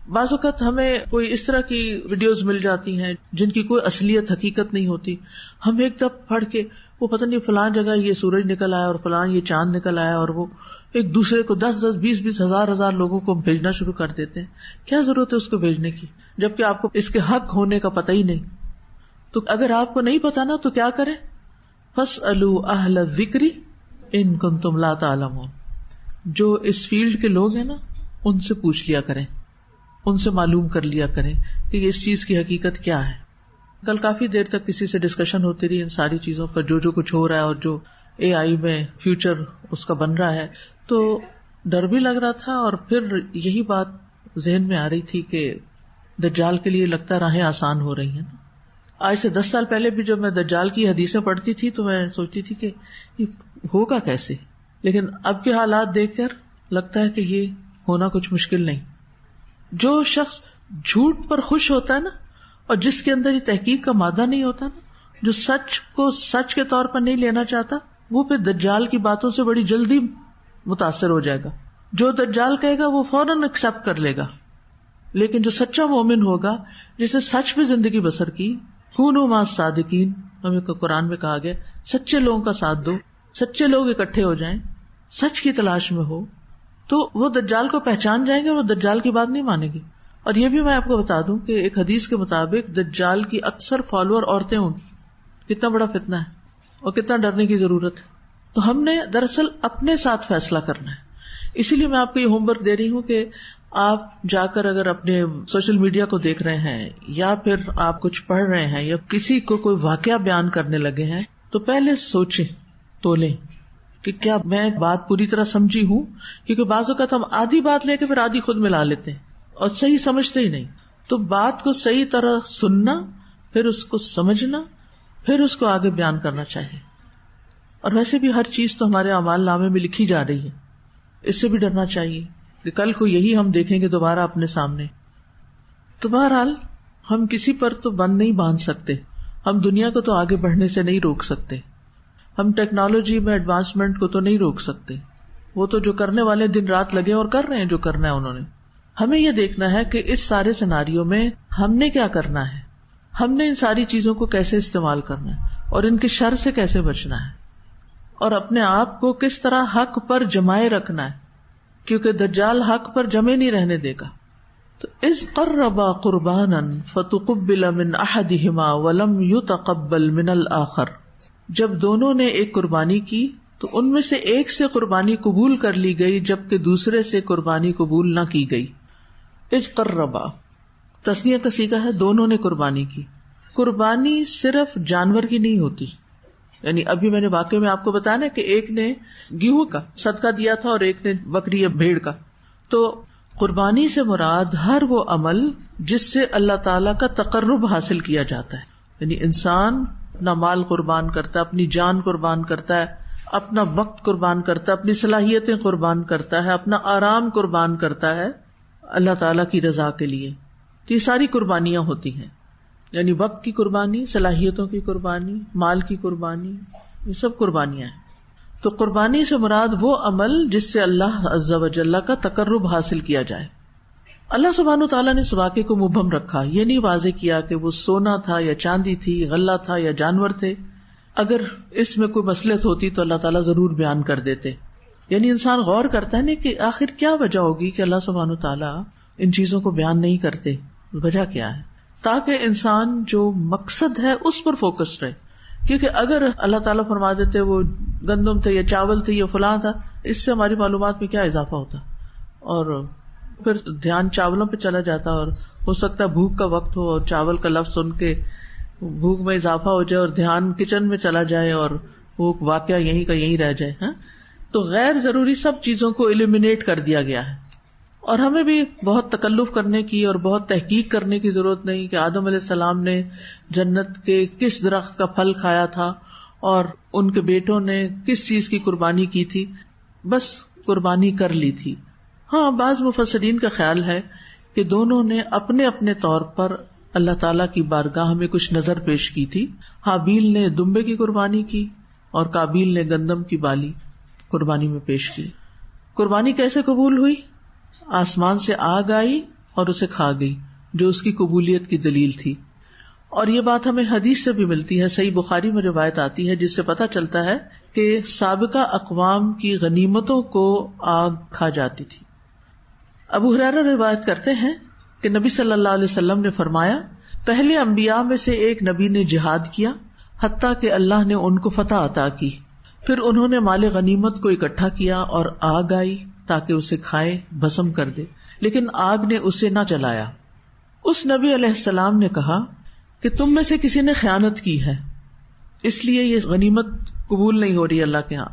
بعض اوقات ہمیں کوئی اس طرح کی ویڈیوز مل جاتی ہیں جن کی کوئی اصلیت حقیقت نہیں ہوتی. ہم ایک دفعہ پڑھ کے وہ پتہ نہیں فلاں جگہ یہ سورج نکل آیا اور فلاں یہ چاند نکل آیا، اور وہ ایک دوسرے کو 10 20 ہزار لوگوں کو بھیجنا شروع کر دیتے ہیں. کیا ضرورت ہے اس کو بھیجنے کی جبکہ آپ کو اس کے حق ہونے کا پتہ ہی نہیں. تو اگر آپ کو نہیں پتا نا تو کیا کریں؟ فاسألوا اہل الذکر ان کنتم لا تعلمون. جو اس فیلڈ کے لوگ ہیں نا ان سے پوچھ لیا کریں، ان سے معلوم کر لیا کریں کہ اس چیز کی حقیقت کیا ہے. کل کافی دیر تک کسی سے ڈسکشن ہوتی رہی ان ساری چیزوں پر، جو کچھ ہو رہا ہے اور جو اے آئی میں فیوچر اس کا بن رہا ہے. تو ڈر بھی لگ رہا تھا اور پھر یہی بات ذہن میں آ رہی تھی کہ دجال کے لیے لگتا راہیں آسان ہو رہی ہیں. آج سے 10 سال پہلے بھی جب میں دجال کی حدیثیں پڑھتی تھی تو میں سوچتی تھی کہ یہ ہوگا کیسے، لیکن اب کے حالات دیکھ کر لگتا ہے کہ یہ ہونا کچھ مشکل نہیں. جو شخص جھوٹ پر خوش ہوتا ہے نا، اور جس کے اندر یہ تحقیق کا مادہ نہیں ہوتا نا، جو سچ کو سچ کے طور پر نہیں لینا چاہتا، وہ پھر دجال کی باتوں سے بڑی جلدی متاثر ہو جائے گا. جو دجال کہے گا وہ فوراً ایکسپٹ کر لے گا. لیکن جو سچا مومن ہوگا، جسے سچ پہ زندگی بسر کی، کونوا مع الصادقین، ہمیں قرآن میں کہا گیا سچے لوگوں کا ساتھ دو، سچے لوگ اکٹھے ہو جائیں، سچ کی تلاش میں ہو، تو وہ دجال کو پہچان جائیں گے، وہ دجال کی بات نہیں مانیں گے. اور یہ بھی میں آپ کو بتا دوں کہ ایک حدیث کے مطابق دجال کی اکثر فالوور عورتیں ہوں گی. کتنا بڑا فتنہ ہے اور کتنا ڈرنے کی ضرورت ہے. تو ہم نے دراصل اپنے ساتھ فیصلہ کرنا ہے. اسی لیے میں آپ کو یہ ہوم ورک دے رہی ہوں کہ آپ جا کر اگر اپنے سوشل میڈیا کو دیکھ رہے ہیں یا پھر آپ کچھ پڑھ رہے ہیں یا کسی کو کوئی واقعہ بیان کرنے لگے ہیں، تو پہلے سوچیں، تولیں کہ کیا میں بات پوری طرح سمجھی ہوں، کیونکہ بعض اوقات ہم آدھی بات لے کے پھر آدھی خود ملا لیتے ہیں اور صحیح سمجھتے ہی نہیں. تو بات کو صحیح طرح سننا، پھر اس کو سمجھنا، پھر اس کو آگے بیان کرنا چاہیے. اور ویسے بھی ہر چیز تو ہمارے اعمال نامے میں لکھی جا رہی ہے، اس سے بھی ڈرنا چاہیے کہ کل کو یہی ہم دیکھیں گے دوبارہ اپنے سامنے. تو بہرحال ہم کسی پر تو بند نہیں باندھ سکتے، ہم دنیا کو تو آگے بڑھنے سے نہیں روک سکتے، ہم ٹیکنالوجی میں ایڈوانسمنٹ کو تو نہیں روک سکتے. وہ تو جو کرنے والے دن رات لگے اور کر رہے ہیں جو کرنا ہے انہوں نے. ہمیں یہ دیکھنا ہے کہ اس سارے سیناریو میں ہم نے کیا کرنا ہے، ہم نے ان ساری چیزوں کو کیسے استعمال کرنا ہے اور ان کے شر سے کیسے بچنا ہے، اور اپنے آپ کو کس طرح حق پر جمائے رکھنا ہے، کیونکہ دجال حق پر جمے نہیں رہنے دے گا. تو اذ قربا قربانا فتقبل من احدہما ولم یتقبل من الآخر، جب دونوں نے ایک قربانی کی تو ان میں سے ایک سے قربانی قبول کر لی گئی جبکہ دوسرے سے قربانی قبول نہ کی گئی. اذ قربا تسنیہ کا صیغہ ہے، دونوں نے قربانی کی. قربانی صرف جانور کی نہیں ہوتی، یعنی ابھی میں نے واقعے میں آپ کو بتایا نا کہ ایک نے گیہوں کا صدقہ دیا تھا اور ایک نے بکری یا بھیڑ کا. تو قربانی سے مراد ہر وہ عمل جس سے اللہ تعالیٰ کا تقرب حاصل کیا جاتا ہے. یعنی انسان اپنا مال قربان کرتا ہے، اپنی جان قربان کرتا ہے، اپنا وقت قربان کرتا ہے، اپنی صلاحیتیں قربان کرتا ہے، اپنا آرام قربان کرتا ہے اللہ تعالیٰ کی رضا کے لیے. تو یہ ساری قربانیاں ہوتی ہیں، یعنی وقت کی قربانی، صلاحیتوں کی قربانی، مال کی قربانی، یہ سب قربانیاں ہیں. تو قربانی سے مراد وہ عمل جس سے اللہ عز و جل کا تقرب حاصل کیا جائے. اللہ سبحانہ تعالیٰ نے اس واقعے کو مبہم رکھا، یہ نہیں واضح کیا کہ وہ سونا تھا یا چاندی تھی، غلہ تھا یا جانور تھے. اگر اس میں کوئی مصلحت ہوتی تو اللہ تعالیٰ ضرور بیان کر دیتے. یعنی انسان غور کرتا ہے نا کہ آخر کیا وجہ ہوگی کہ اللہ سبحانہ تعالیٰ ان چیزوں کو بیان نہیں کرتے، وجہ کیا ہے، تاکہ انسان جو مقصد ہے اس پر فوکس رہے. کیونکہ اگر اللہ تعالیٰ فرما دیتے وہ گندم تھے یا چاول تھے یا فلاں تھا، اس سے ہماری معلومات میں کیا اضافہ ہوتا، اور پھر دھیان چاولوں پہ چلا جاتا، اور ہو سکتا ہے بھوک کا وقت ہو اور چاول کا لفظ سن کے بھوک میں اضافہ ہو جائے اور دھیان کچن میں چلا جائے اور وہ واقعہ یہیں کا یہیں رہ جائے. تو غیر ضروری سب چیزوں کو ایلیمینیٹ کر دیا گیا ہے. اور ہمیں بھی بہت تکلف کرنے کی اور بہت تحقیق کرنے کی ضرورت نہیں کہ آدم علیہ السلام نے جنت کے کس درخت کا پھل کھایا تھا اور ان کے بیٹوں نے کس چیز کی قربانی کی تھی، بس قربانی کر لی تھی. ہاں، بعض مفسرین کا خیال ہے کہ دونوں نے اپنے اپنے طور پر اللہ تعالیٰ کی بارگاہ میں کچھ نظر پیش کی تھی. حابیل نے دمبے کی قربانی کی اور قابیل نے گندم کی بالی قربانی میں پیش کی. قربانی کیسے قبول ہوئی؟ آسمان سے آگ آئی اور اسے کھا گئی، جو اس کی قبولیت کی دلیل تھی. اور یہ بات ہمیں حدیث سے بھی ملتی ہے، صحیح بخاری میں روایت آتی ہے جس سے پتہ چلتا ہے کہ سابقہ اقوام کی غنیمتوں کو آگ کھا جاتی تھی. ابو ہریرہ روایت کرتے ہیں کہ نبی صلی اللہ علیہ وسلم نے فرمایا، پہلے انبیاء میں سے ایک نبی نے جہاد کیا حتیٰ کہ اللہ نے ان کو فتح عطا کی، پھر انہوں نے مال غنیمت کو اکٹھا کیا اور آگ آئی تاکہ اسے کھائے، بھسم کر دے، لیکن آگ نے اسے نہ جلایا. اس نبی علیہ السلام نے کہا کہ تم میں سے کسی نے خیانت کی ہے، اس لیے یہ غنیمت قبول نہیں ہو رہی اللہ کے ہاں،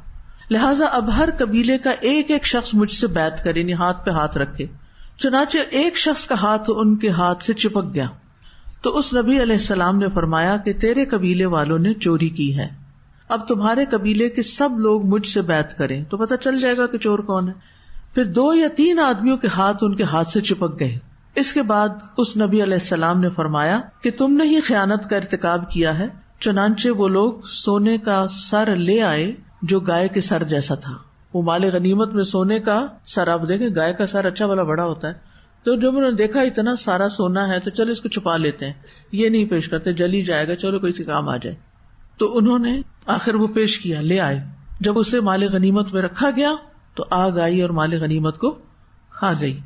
لہٰذا اب ہر قبیلے کا ایک ایک شخص مجھ سے بیعت کرے، یعنی ہاتھ پہ ہاتھ رکھے. چنانچہ ایک شخص کا ہاتھ ان کے ہاتھ سے چپک گیا. تو اس نبی علیہ السلام نے فرمایا کہ تیرے قبیلے والوں نے چوری کی ہے، اب تمہارے قبیلے کے سب لوگ مجھ سے بیعت کریں تو پتہ چل جائے گا کہ چور کون ہے. پھر 2 یا 3 آدمیوں کے ہاتھ ان کے ہاتھ سے چپک گئے. اس کے بعد اس نبی علیہ السلام نے فرمایا کہ تم نے ہی خیانت کا ارتکاب کیا ہے. چنانچہ وہ لوگ سونے کا سر لے آئے جو گائے کے سر جیسا تھا. وہ مال غنیمت میں سونے کا سر، آپ دیکھیں گائے کا سر اچھا والا بڑا ہوتا ہے، تو جب انہوں نے دیکھا اتنا سارا سونا ہے تو چلو اس کو چھپا لیتے ہیں، یہ نہیں پیش کرتے، جل ہی جائے گا، چلو کوئی سی کام آ جائے. تو انہوں نے آخر وہ پیش کیا، لے آئے. جب اسے مال غنیمت میں رکھا گیا تو آگ آئی اور مال غنیمت کو کھا گئی.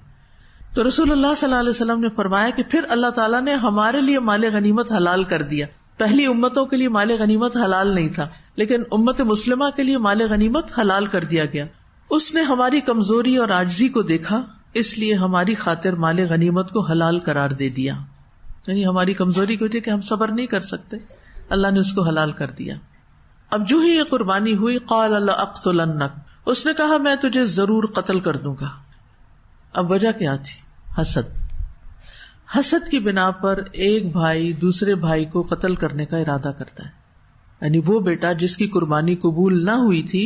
تو رسول اللہ صلی اللہ علیہ وسلم نے فرمایا کہ پھر اللہ تعالیٰ نے ہمارے لیے مال غنیمت حلال کر دیا. پہلی امتوں کے لیے مال غنیمت حلال نہیں تھا، لیکن امت مسلمہ کے لیے مال غنیمت حلال کر دیا گیا. اس نے ہماری کمزوری اور عاجزی کو دیکھا، اس لیے ہماری خاطر مال غنیمت کو حلال قرار دے دیا. یعنی ہماری کمزوری کی وجہ کہ ہم صبر نہیں کر سکتے، اللہ نے اس کو حلال کر دیا. اب جو ہی یہ قربانی ہوئی، قال لأقتلنک، اس نے کہا میں تجھے ضرور قتل کر دوں گا. اب وجہ کیا تھی؟ حسد. حسد کی بنا پر ایک بھائی دوسرے بھائی کو قتل کرنے کا ارادہ کرتا ہے. یعنی وہ بیٹا جس کی قربانی قبول نہ ہوئی تھی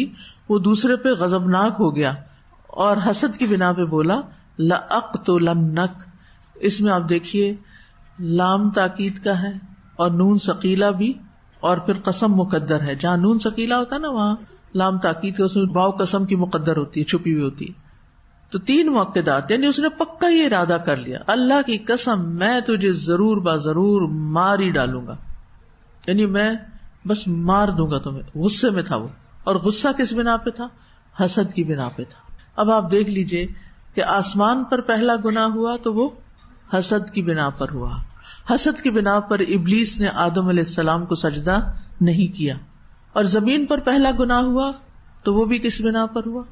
وہ دوسرے پہ غضبناک ہو گیا اور حسد کی بنا پہ بولا لأقتلنک. اس میں آپ دیکھیے لام تاکید کا ہے اور نون ثقیلہ بھی، اور پھر قسم مقدر ہے. جہاں نون ثقیلہ ہوتا ہے نا وہاں لام تاکید کا، اس میں واو قسم کی مقدر ہوتی ہے، چھپی ہوئی ہوتی ہے. تو 3 مؤکدات، یعنی اس نے پکا یہ ارادہ کر لیا، اللہ کی قسم میں تجھے ضرور ضرور مار ہی ڈالوں گا، یعنی میں بس مار دوں گا تمہیں. غصے میں تھا وہ، اور غصہ کس بنا پہ تھا؟ حسد کی بنا پہ تھا. اب آپ دیکھ لیجئے کہ آسمان پر پہلا گناہ ہوا تو وہ حسد کی بنا پر ہوا. حسد کی بنا پر ابلیس نے آدم علیہ السلام کو سجدہ نہیں کیا. اور زمین پر پہلا گناہ ہوا تو وہ بھی کس بنا پر ہوا؟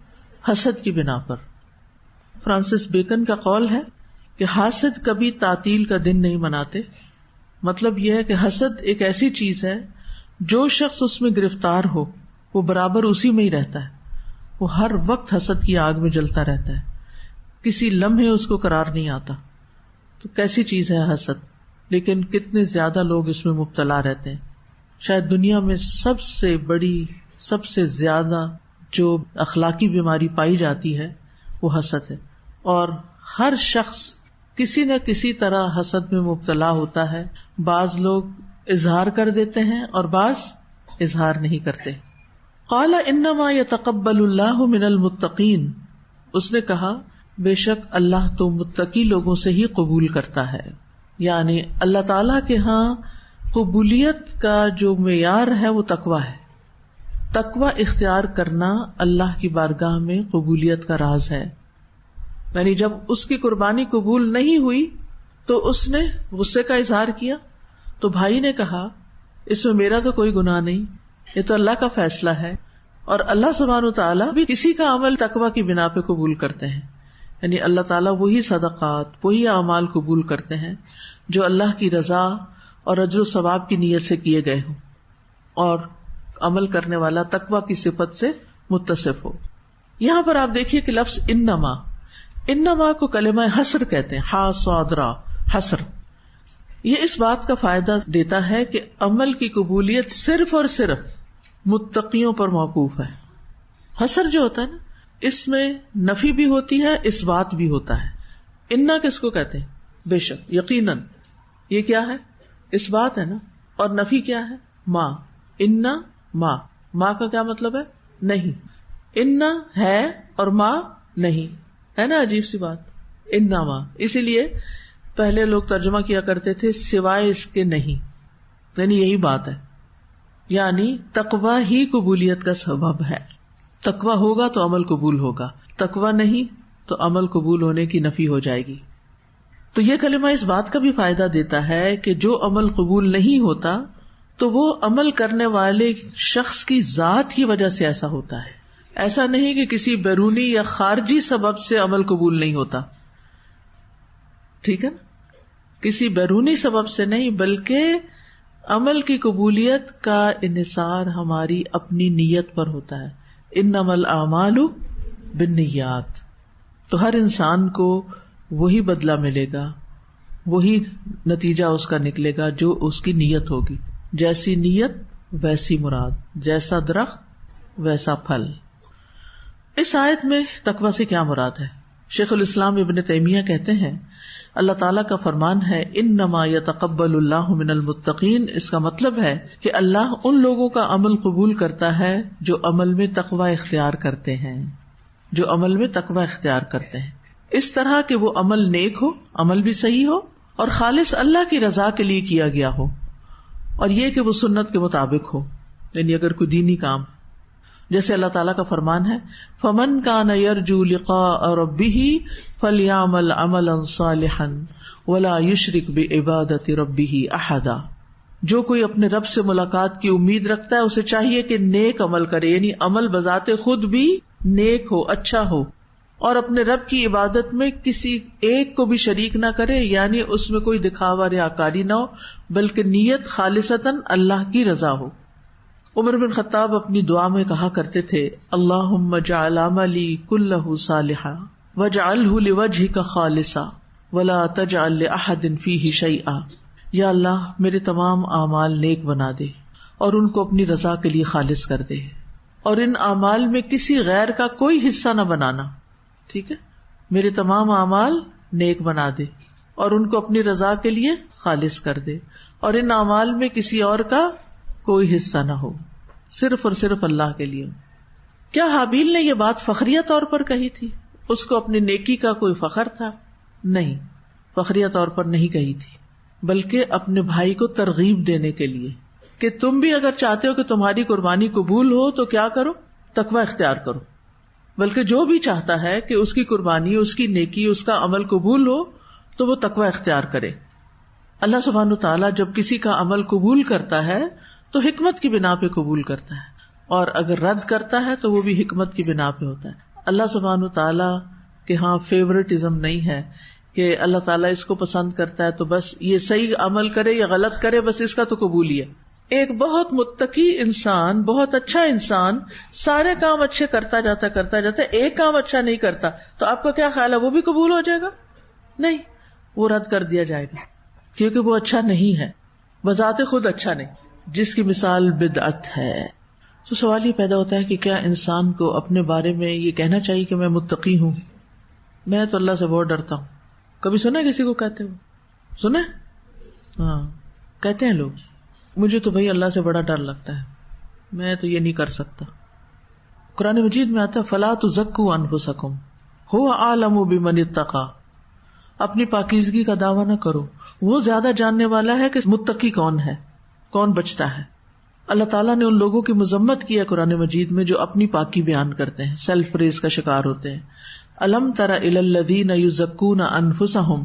حسد کی بنا پر. فرانسس بیکن کا قول ہے کہ حاسد کبھی تعطیل کا دن نہیں مناتے. مطلب یہ ہے کہ حسد ایک ایسی چیز ہے جو شخص اس میں گرفتار ہو وہ برابر اسی میں ہی رہتا ہے، وہ ہر وقت حسد کی آگ میں جلتا رہتا ہے، کسی لمحے اس کو قرار نہیں آتا. تو کیسی چیز ہے حسد، لیکن کتنے زیادہ لوگ اس میں مبتلا رہتے ہیں. شاید دنیا میں سب سے بڑی، سب سے زیادہ جو اخلاقی بیماری پائی جاتی ہے وہ حسد ہے. اور ہر شخص کسی نہ کسی طرح حسد میں مبتلا ہوتا ہے. بعض لوگ اظہار کر دیتے ہیں اور بعض اظہار نہیں کرتے. قال انما يتقبل الله من المتقین، اس نے کہا بے شک اللہ تو متقی لوگوں سے ہی قبول کرتا ہے. یعنی اللہ تعالی کے ہاں قبولیت کا جو معیار ہے وہ تقویٰ ہے. تقویٰ اختیار کرنا اللہ کی بارگاہ میں قبولیت کا راز ہے. یعنی جب اس کی قربانی قبول نہیں ہوئی تو اس نے غصے کا اظہار کیا، تو بھائی نے کہا اس میں میرا تو کوئی گناہ نہیں، یہ تو اللہ کا فیصلہ ہے. اور اللہ سبحانہ وتعالیٰ بھی کسی کا عمل تقویٰ کی بنا پہ قبول کرتے ہیں. یعنی اللہ تعالیٰ وہی صدقات، وہی اعمال قبول کرتے ہیں جو اللہ کی رضا اور اجر و ثواب کی نیت سے کیے گئے ہوں اور عمل کرنے والا تقویٰ کی صفت سے متصف ہو. یہاں پر آپ دیکھیے کہ لفظ انما کو کلمہ حسر کہتے ہیں، ہا صاد را، حسر. یہ اس بات کا فائدہ دیتا ہے کہ عمل کی قبولیت صرف اور صرف متقیوں پر موقوف ہے. حسر جو ہوتا ہے نا اس میں نفی بھی ہوتی ہے، اس بات بھی ہوتا ہے. انا کس کو کہتے ہیں؟ بے شک، یقیناً. یہ کیا ہے؟ اس بات ہے نا. اور نفی کیا ہے؟ ما. انا ما کا کیا مطلب ہے؟ نہیں. انا ہے اور ما نہیں، ہے نا عجیب سی بات. انا ما، اسی لیے پہلے لوگ ترجمہ کیا کرتے تھے سوائے اس کے نہیں، یعنی یہی بات ہے. یعنی تقویٰ ہی قبولیت کا سبب ہے. تقویٰ ہوگا تو عمل قبول ہوگا، تقویٰ نہیں تو عمل قبول ہونے کی نفی ہو جائے گی. تو یہ کلمہ اس بات کا بھی فائدہ دیتا ہے کہ جو عمل قبول نہیں ہوتا تو وہ عمل کرنے والے شخص کی ذات کی وجہ سے ایسا ہوتا ہے. ایسا نہیں کہ کسی بیرونی یا خارجی سبب سے عمل قبول نہیں ہوتا. ٹھیک ہے نا، کسی بیرونی سبب سے نہیں، بلکہ عمل کی قبولیت کا انحصار ہماری اپنی نیت پر ہوتا ہے. انما الاعمال بالنیات. تو ہر انسان کو وہی بدلہ ملے گا، وہی نتیجہ اس کا نکلے گا جو اس کی نیت ہوگی. جیسی نیت ویسی مراد، جیسا درخت ویسا پھل. اس آیت میں تقوی سے کیا مراد ہے؟ شیخ الاسلام ابن تیمیہ کہتے ہیں اللہ تعالیٰ کا فرمان ہے انما یتقبل اللہ من المتقین، اس کا مطلب ہے کہ اللہ ان لوگوں کا عمل قبول کرتا ہے جو عمل میں تقوی اختیار کرتے ہیں، جو عمل میں تقوی اختیار کرتے ہیں، اس طرح کہ وہ عمل نیک ہو، عمل بھی صحیح ہو اور خالص اللہ کی رضا کے لیے کیا گیا ہو، اور یہ کہ وہ سنت کے مطابق ہو، یعنی اگر کوئی دینی کام، جیسے اللہ تعالیٰ کا فرمان ہے فَمَنْ كَانَ يَرْجُو لِقَاءَ رَبِّهِ فَلْيَعْمَلْ عَمَلًا صَالِحًا وَلَا يُشْرِكْ بِعِبَادَةِ رَبِّهِ أَحَدًا، جو کوئی اپنے رب سے ملاقات کی امید رکھتا ہے اسے چاہیے کہ نیک عمل کرے، یعنی عمل بذات خود بھی نیک ہو، اچھا ہو، اور اپنے رب کی عبادت میں کسی ایک کو بھی شریک نہ کرے، یعنی اس میں کوئی دکھاوا ریاکاری نہ ہو بلکہ نیت خالصتاً اللہ کی رضا ہو۔ عمر بن خطاب اپنی دعا میں کہا کرتے تھے اللہم اجعل عملی کلہ صالحا واجعلہ لوجہک خالصا ولا تجعل لأحد فیہ شیئا، یا اللہ میرے تمام اعمال نیک بنا دے اور ان کو اپنی رضا کے لیے خالص کر دے، اور ان اعمال میں کسی غیر کا کوئی حصہ نہ بنانا، ٹھیک ہے، میرے تمام اعمال نیک بنا دے اور ان کو اپنی رضا کے لیے خالص کر دے، اور ان اعمال میں کسی اور کا کوئی حصہ نہ ہو، صرف اور صرف اللہ کے لیے۔ کیا حابیل نے یہ بات فخریہ طور پر کہی تھی؟ اس کو اپنی نیکی کا کوئی فخر تھا؟ نہیں، فخریہ طور پر نہیں کہی تھی، بلکہ اپنے بھائی کو ترغیب دینے کے لیے کہ تم بھی اگر چاہتے ہو کہ تمہاری قربانی قبول ہو تو کیا کرو؟ تقوی اختیار کرو۔ بلکہ جو بھی چاہتا ہے کہ اس کی قربانی، اس کی نیکی، اس کا عمل قبول ہو تو وہ تقوی اختیار کرے۔ اللہ سبحانہ وتعالیٰ جب کسی کا عمل قبول کرتا ہے تو حکمت کی بنا پہ قبول کرتا ہے، اور اگر رد کرتا ہے تو وہ بھی حکمت کی بنا پہ ہوتا ہے۔ اللہ سبحانہ وتعالیٰ کے ہاں فیورٹزم نہیں ہے کہ اللہ تعالیٰ اس کو پسند کرتا ہے تو بس یہ صحیح عمل کرے یا غلط کرے بس اس کا تو قبول ہی ہے۔ ایک بہت متقی انسان، بہت اچھا انسان سارے کام اچھے کرتا جاتا ہے، ایک کام اچھا نہیں کرتا تو آپ کا کیا خیال ہے وہ بھی قبول ہو جائے گا؟ نہیں، وہ رد کر دیا جائے گا کیونکہ وہ اچھا نہیں ہے، بذات خود اچھا نہیں، جس کی مثال بدعت ہے۔ تو سوال یہ پیدا ہوتا ہے کہ کیا انسان کو اپنے بارے میں یہ کہنا چاہیے کہ میں متقی ہوں، میں تو اللہ سے بہت ڈرتا ہوں؟ کبھی سنا کسی کو کہتے ہو؟ سنا؟ ہاں، کہتے ہیں لوگ مجھے تو بھائی اللہ سے بڑا ڈر لگتا ہے، میں تو یہ نہیں کر سکتا۔ قرآن مجید میں آتا ہے فلا تزکوا انفسکم هو اعلم بمن اتقى، اپنی پاکیزگی کا دعویٰ نہ کرو، وہ زیادہ جاننے والا ہے کہ متقی کون ہے، کون بچتا ہے۔ اللہ تعالیٰ نے ان لوگوں کی مذمت کی ہے قرآن مجید میں جو اپنی پاکی بیان کرتے ہیں، سیلف پریز کا شکار ہوتے ہیں۔ الم تر الی الذین یزکون انفسہم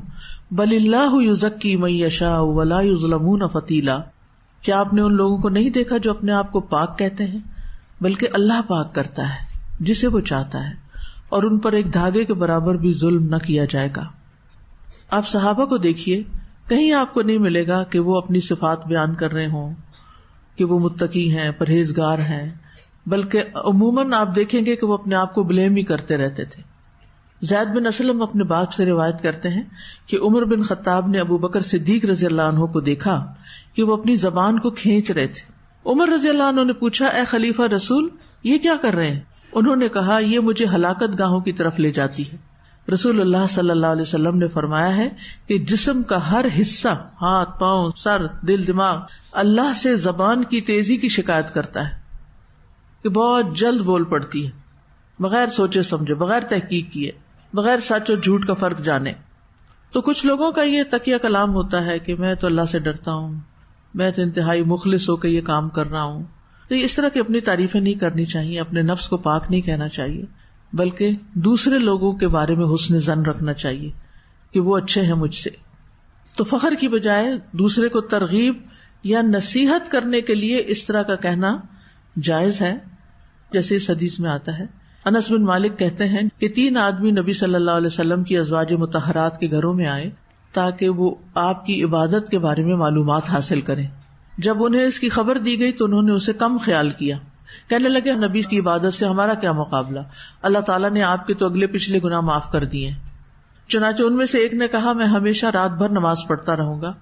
بل اللہ یزکی من یشاء ولا یظلمون فتیلا، کیا آپ نے ان لوگوں کو نہیں دیکھا جو اپنے آپ کو پاک کہتے ہیں، بلکہ اللہ پاک کرتا ہے جسے وہ چاہتا ہے، اور ان پر ایک دھاگے کے برابر بھی ظلم نہ کیا جائے گا۔ آپ صحابہ کو دیکھیے، کہیں آپ کو نہیں ملے گا کہ وہ اپنی صفات بیان کر رہے ہوں کہ وہ متقی ہیں، پرہیزگار ہیں، بلکہ عموماً آپ دیکھیں گے کہ وہ اپنے آپ کو بلیم ہی کرتے رہتے تھے۔ زید بن اسلم اپنے باپ سے روایت کرتے ہیں کہ عمر بن خطاب نے ابو بکر صدیق رضی اللہ عنہ کو دیکھا کہ وہ اپنی زبان کو کھینچ رہے تھے۔ عمر رضی اللہ عنہ نے پوچھا اے خلیفہ رسول، یہ کیا کر رہے ہیں؟ انہوں نے کہا یہ مجھے ہلاکت گاہوں کی طرف لے جاتی ہے۔ رسول اللہ صلی اللہ علیہ وسلم نے فرمایا ہے کہ جسم کا ہر حصہ، ہاتھ، پاؤں، سر، دل، دماغ، اللہ سے زبان کی تیزی کی شکایت کرتا ہے کہ بہت جلد بول پڑتی ہے، بغیر سوچے سمجھے، بغیر تحقیق کیے، بغیر سچ اور جھوٹ کا فرق جانے۔ تو کچھ لوگوں کا یہ تکیہ کلام ہوتا ہے کہ میں تو اللہ سے ڈرتا ہوں، میں تو انتہائی مخلص ہو کے یہ کام کر رہا ہوں۔ تو اس طرح کی اپنی تعریفیں نہیں کرنی چاہیے، اپنے نفس کو پاک نہیں کہنا چاہیے، بلکہ دوسرے لوگوں کے بارے میں حسن ظن رکھنا چاہیے کہ وہ اچھے ہیں مجھ سے۔ تو فخر کی بجائے دوسرے کو ترغیب یا نصیحت کرنے کے لیے اس طرح کا کہنا جائز ہے، جیسے اس حدیث میں آتا ہے۔ انس بن مالک کہتے ہیں کہ 3 آدمی نبی صلی اللہ علیہ وسلم کی ازواج مطہرات کے گھروں میں آئے تاکہ وہ آپ کی عبادت کے بارے میں معلومات حاصل کریں۔ جب انہیں اس کی خبر دی گئی تو انہوں نے اسے کم خیال کیا، کہنے لگے نبی کی عبادت سے ہمارا کیا مقابلہ، اللہ تعالیٰ نے آپ کے تو اگلے پچھلے گناہ معاف کر دیے۔ چنانچہ ان میں سے ایک نے کہا میں ہمیشہ رات بھر نماز پڑھتا رہوں گا،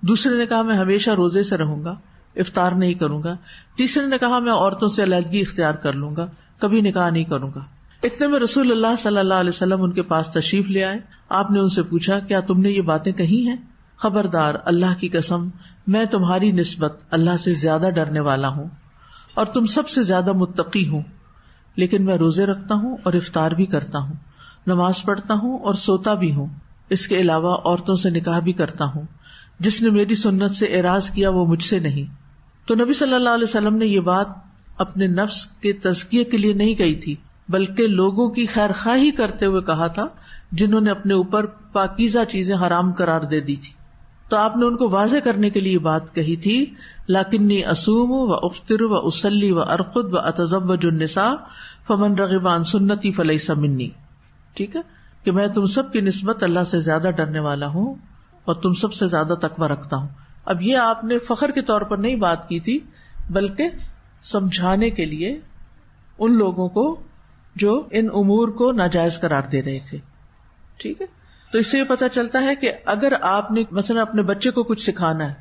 دوسرے نے کہا میں ہمیشہ روزے سے رہوں گا، افطار نہیں کروں گا، تیسرے نے کہا میں عورتوں سے علیحدگی اختیار کر لوں گا، کبھی نکاح نہیں کروں گا۔ اتنے میں رسول اللہ صلی اللہ علیہ وسلم ان کے پاس تشریف لے آئے. آپ نے ان سے پوچھا کیا تم نے یہ باتیں کہی ہیں؟ خبردار، اللہ کی قسم میں تمہاری نسبت اللہ سے زیادہ ڈرنے والا ہوں اور تم سب سے زیادہ متقی ہوں، لیکن میں روزے رکھتا ہوں اور افطار بھی کرتا ہوں، نماز پڑھتا ہوں اور سوتا بھی ہوں، اس کے علاوہ عورتوں سے نکاح بھی کرتا ہوں. جس نے میری سنت سے اعراض کیا وہ مجھ سے نہیں. تو نبی صلی اللہ علیہ وسلم نے یہ بات اپنے نفس کے تزکیے کے لیے نہیں کہی تھی، بلکہ لوگوں کی خیر خواہی کرتے ہوئے کہا تھا جنہوں نے اپنے اوپر پاکیزہ چیزیں حرام قرار دے دی تھی. تو آپ نے ان کو واضح کرنے کے لیے یہ بات کہی تھی، لکنی اصوم و افطر و اصلی و ارقد و اتزوج النساء فمن رغب عن سنتی فلیس منی. ٹھیک ہے کہ میں تم سب کی نسبت اللہ سے زیادہ ڈرنے والا ہوں اور تم سب سے زیادہ تقوی رکھتا ہوں. اب یہ آپ نے فخر کے طور پر نہیں بات کی تھی، بلکہ سمجھانے کے لیے ان لوگوں کو جو ان امور کو ناجائز قرار دے رہے تھے. ٹھیک ہے، تو اس سے یہ پتہ چلتا ہے کہ اگر آپ نے مثلا اپنے بچے کو کچھ سکھانا ہے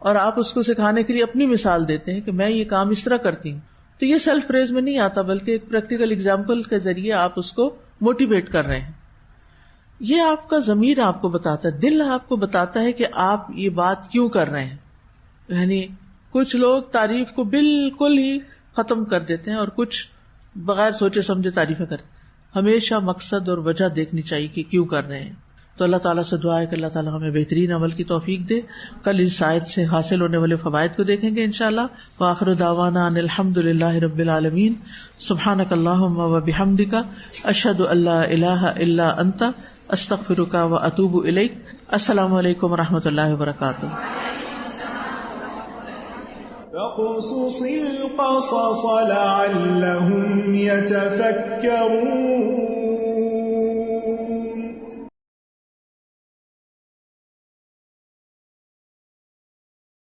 اور آپ اس کو سکھانے کے لیے اپنی مثال دیتے ہیں کہ میں یہ کام اس طرح کرتی ہوں، تو یہ سیلف پریز میں نہیں آتا، بلکہ ایک پریکٹیکل اگزامپل کے ذریعے آپ اس کو موٹیویٹ کر رہے ہیں. یہ آپ کا ضمیر آپ کو بتاتا ہے، دل آپ کو بتاتا ہے کہ آپ یہ بات کیوں کر رہے ہیں. یعنی کچھ لوگ تعریف کو بالکل ہی ختم کر دیتے ہیں اور کچھ بغیر سوچے سمجھے تعریفیں کرتے ہیں. ہمیشہ مقصد اور وجہ دیکھنی چاہیے کہ کیوں کر رہے ہیں. تو اللہ تعالیٰ سے دعا ہے کہ اللہ تعالیٰ ہمیں بہترین عمل کی توفیق دے. کل اس آیت سے حاصل ہونے والے فوائد کو دیکھیں گے انشاءاللہ. وآخر دعوانا ان الحمد للہ رب العالمین. سبحانک اللہم وبحمدک، اشہد ان لا الہ الا انت، استغفرک واتوب الیک. السلام علیکم ورحمۃ اللہ وبرکاتہ. فاقصص القصص لعلهم يتفكرون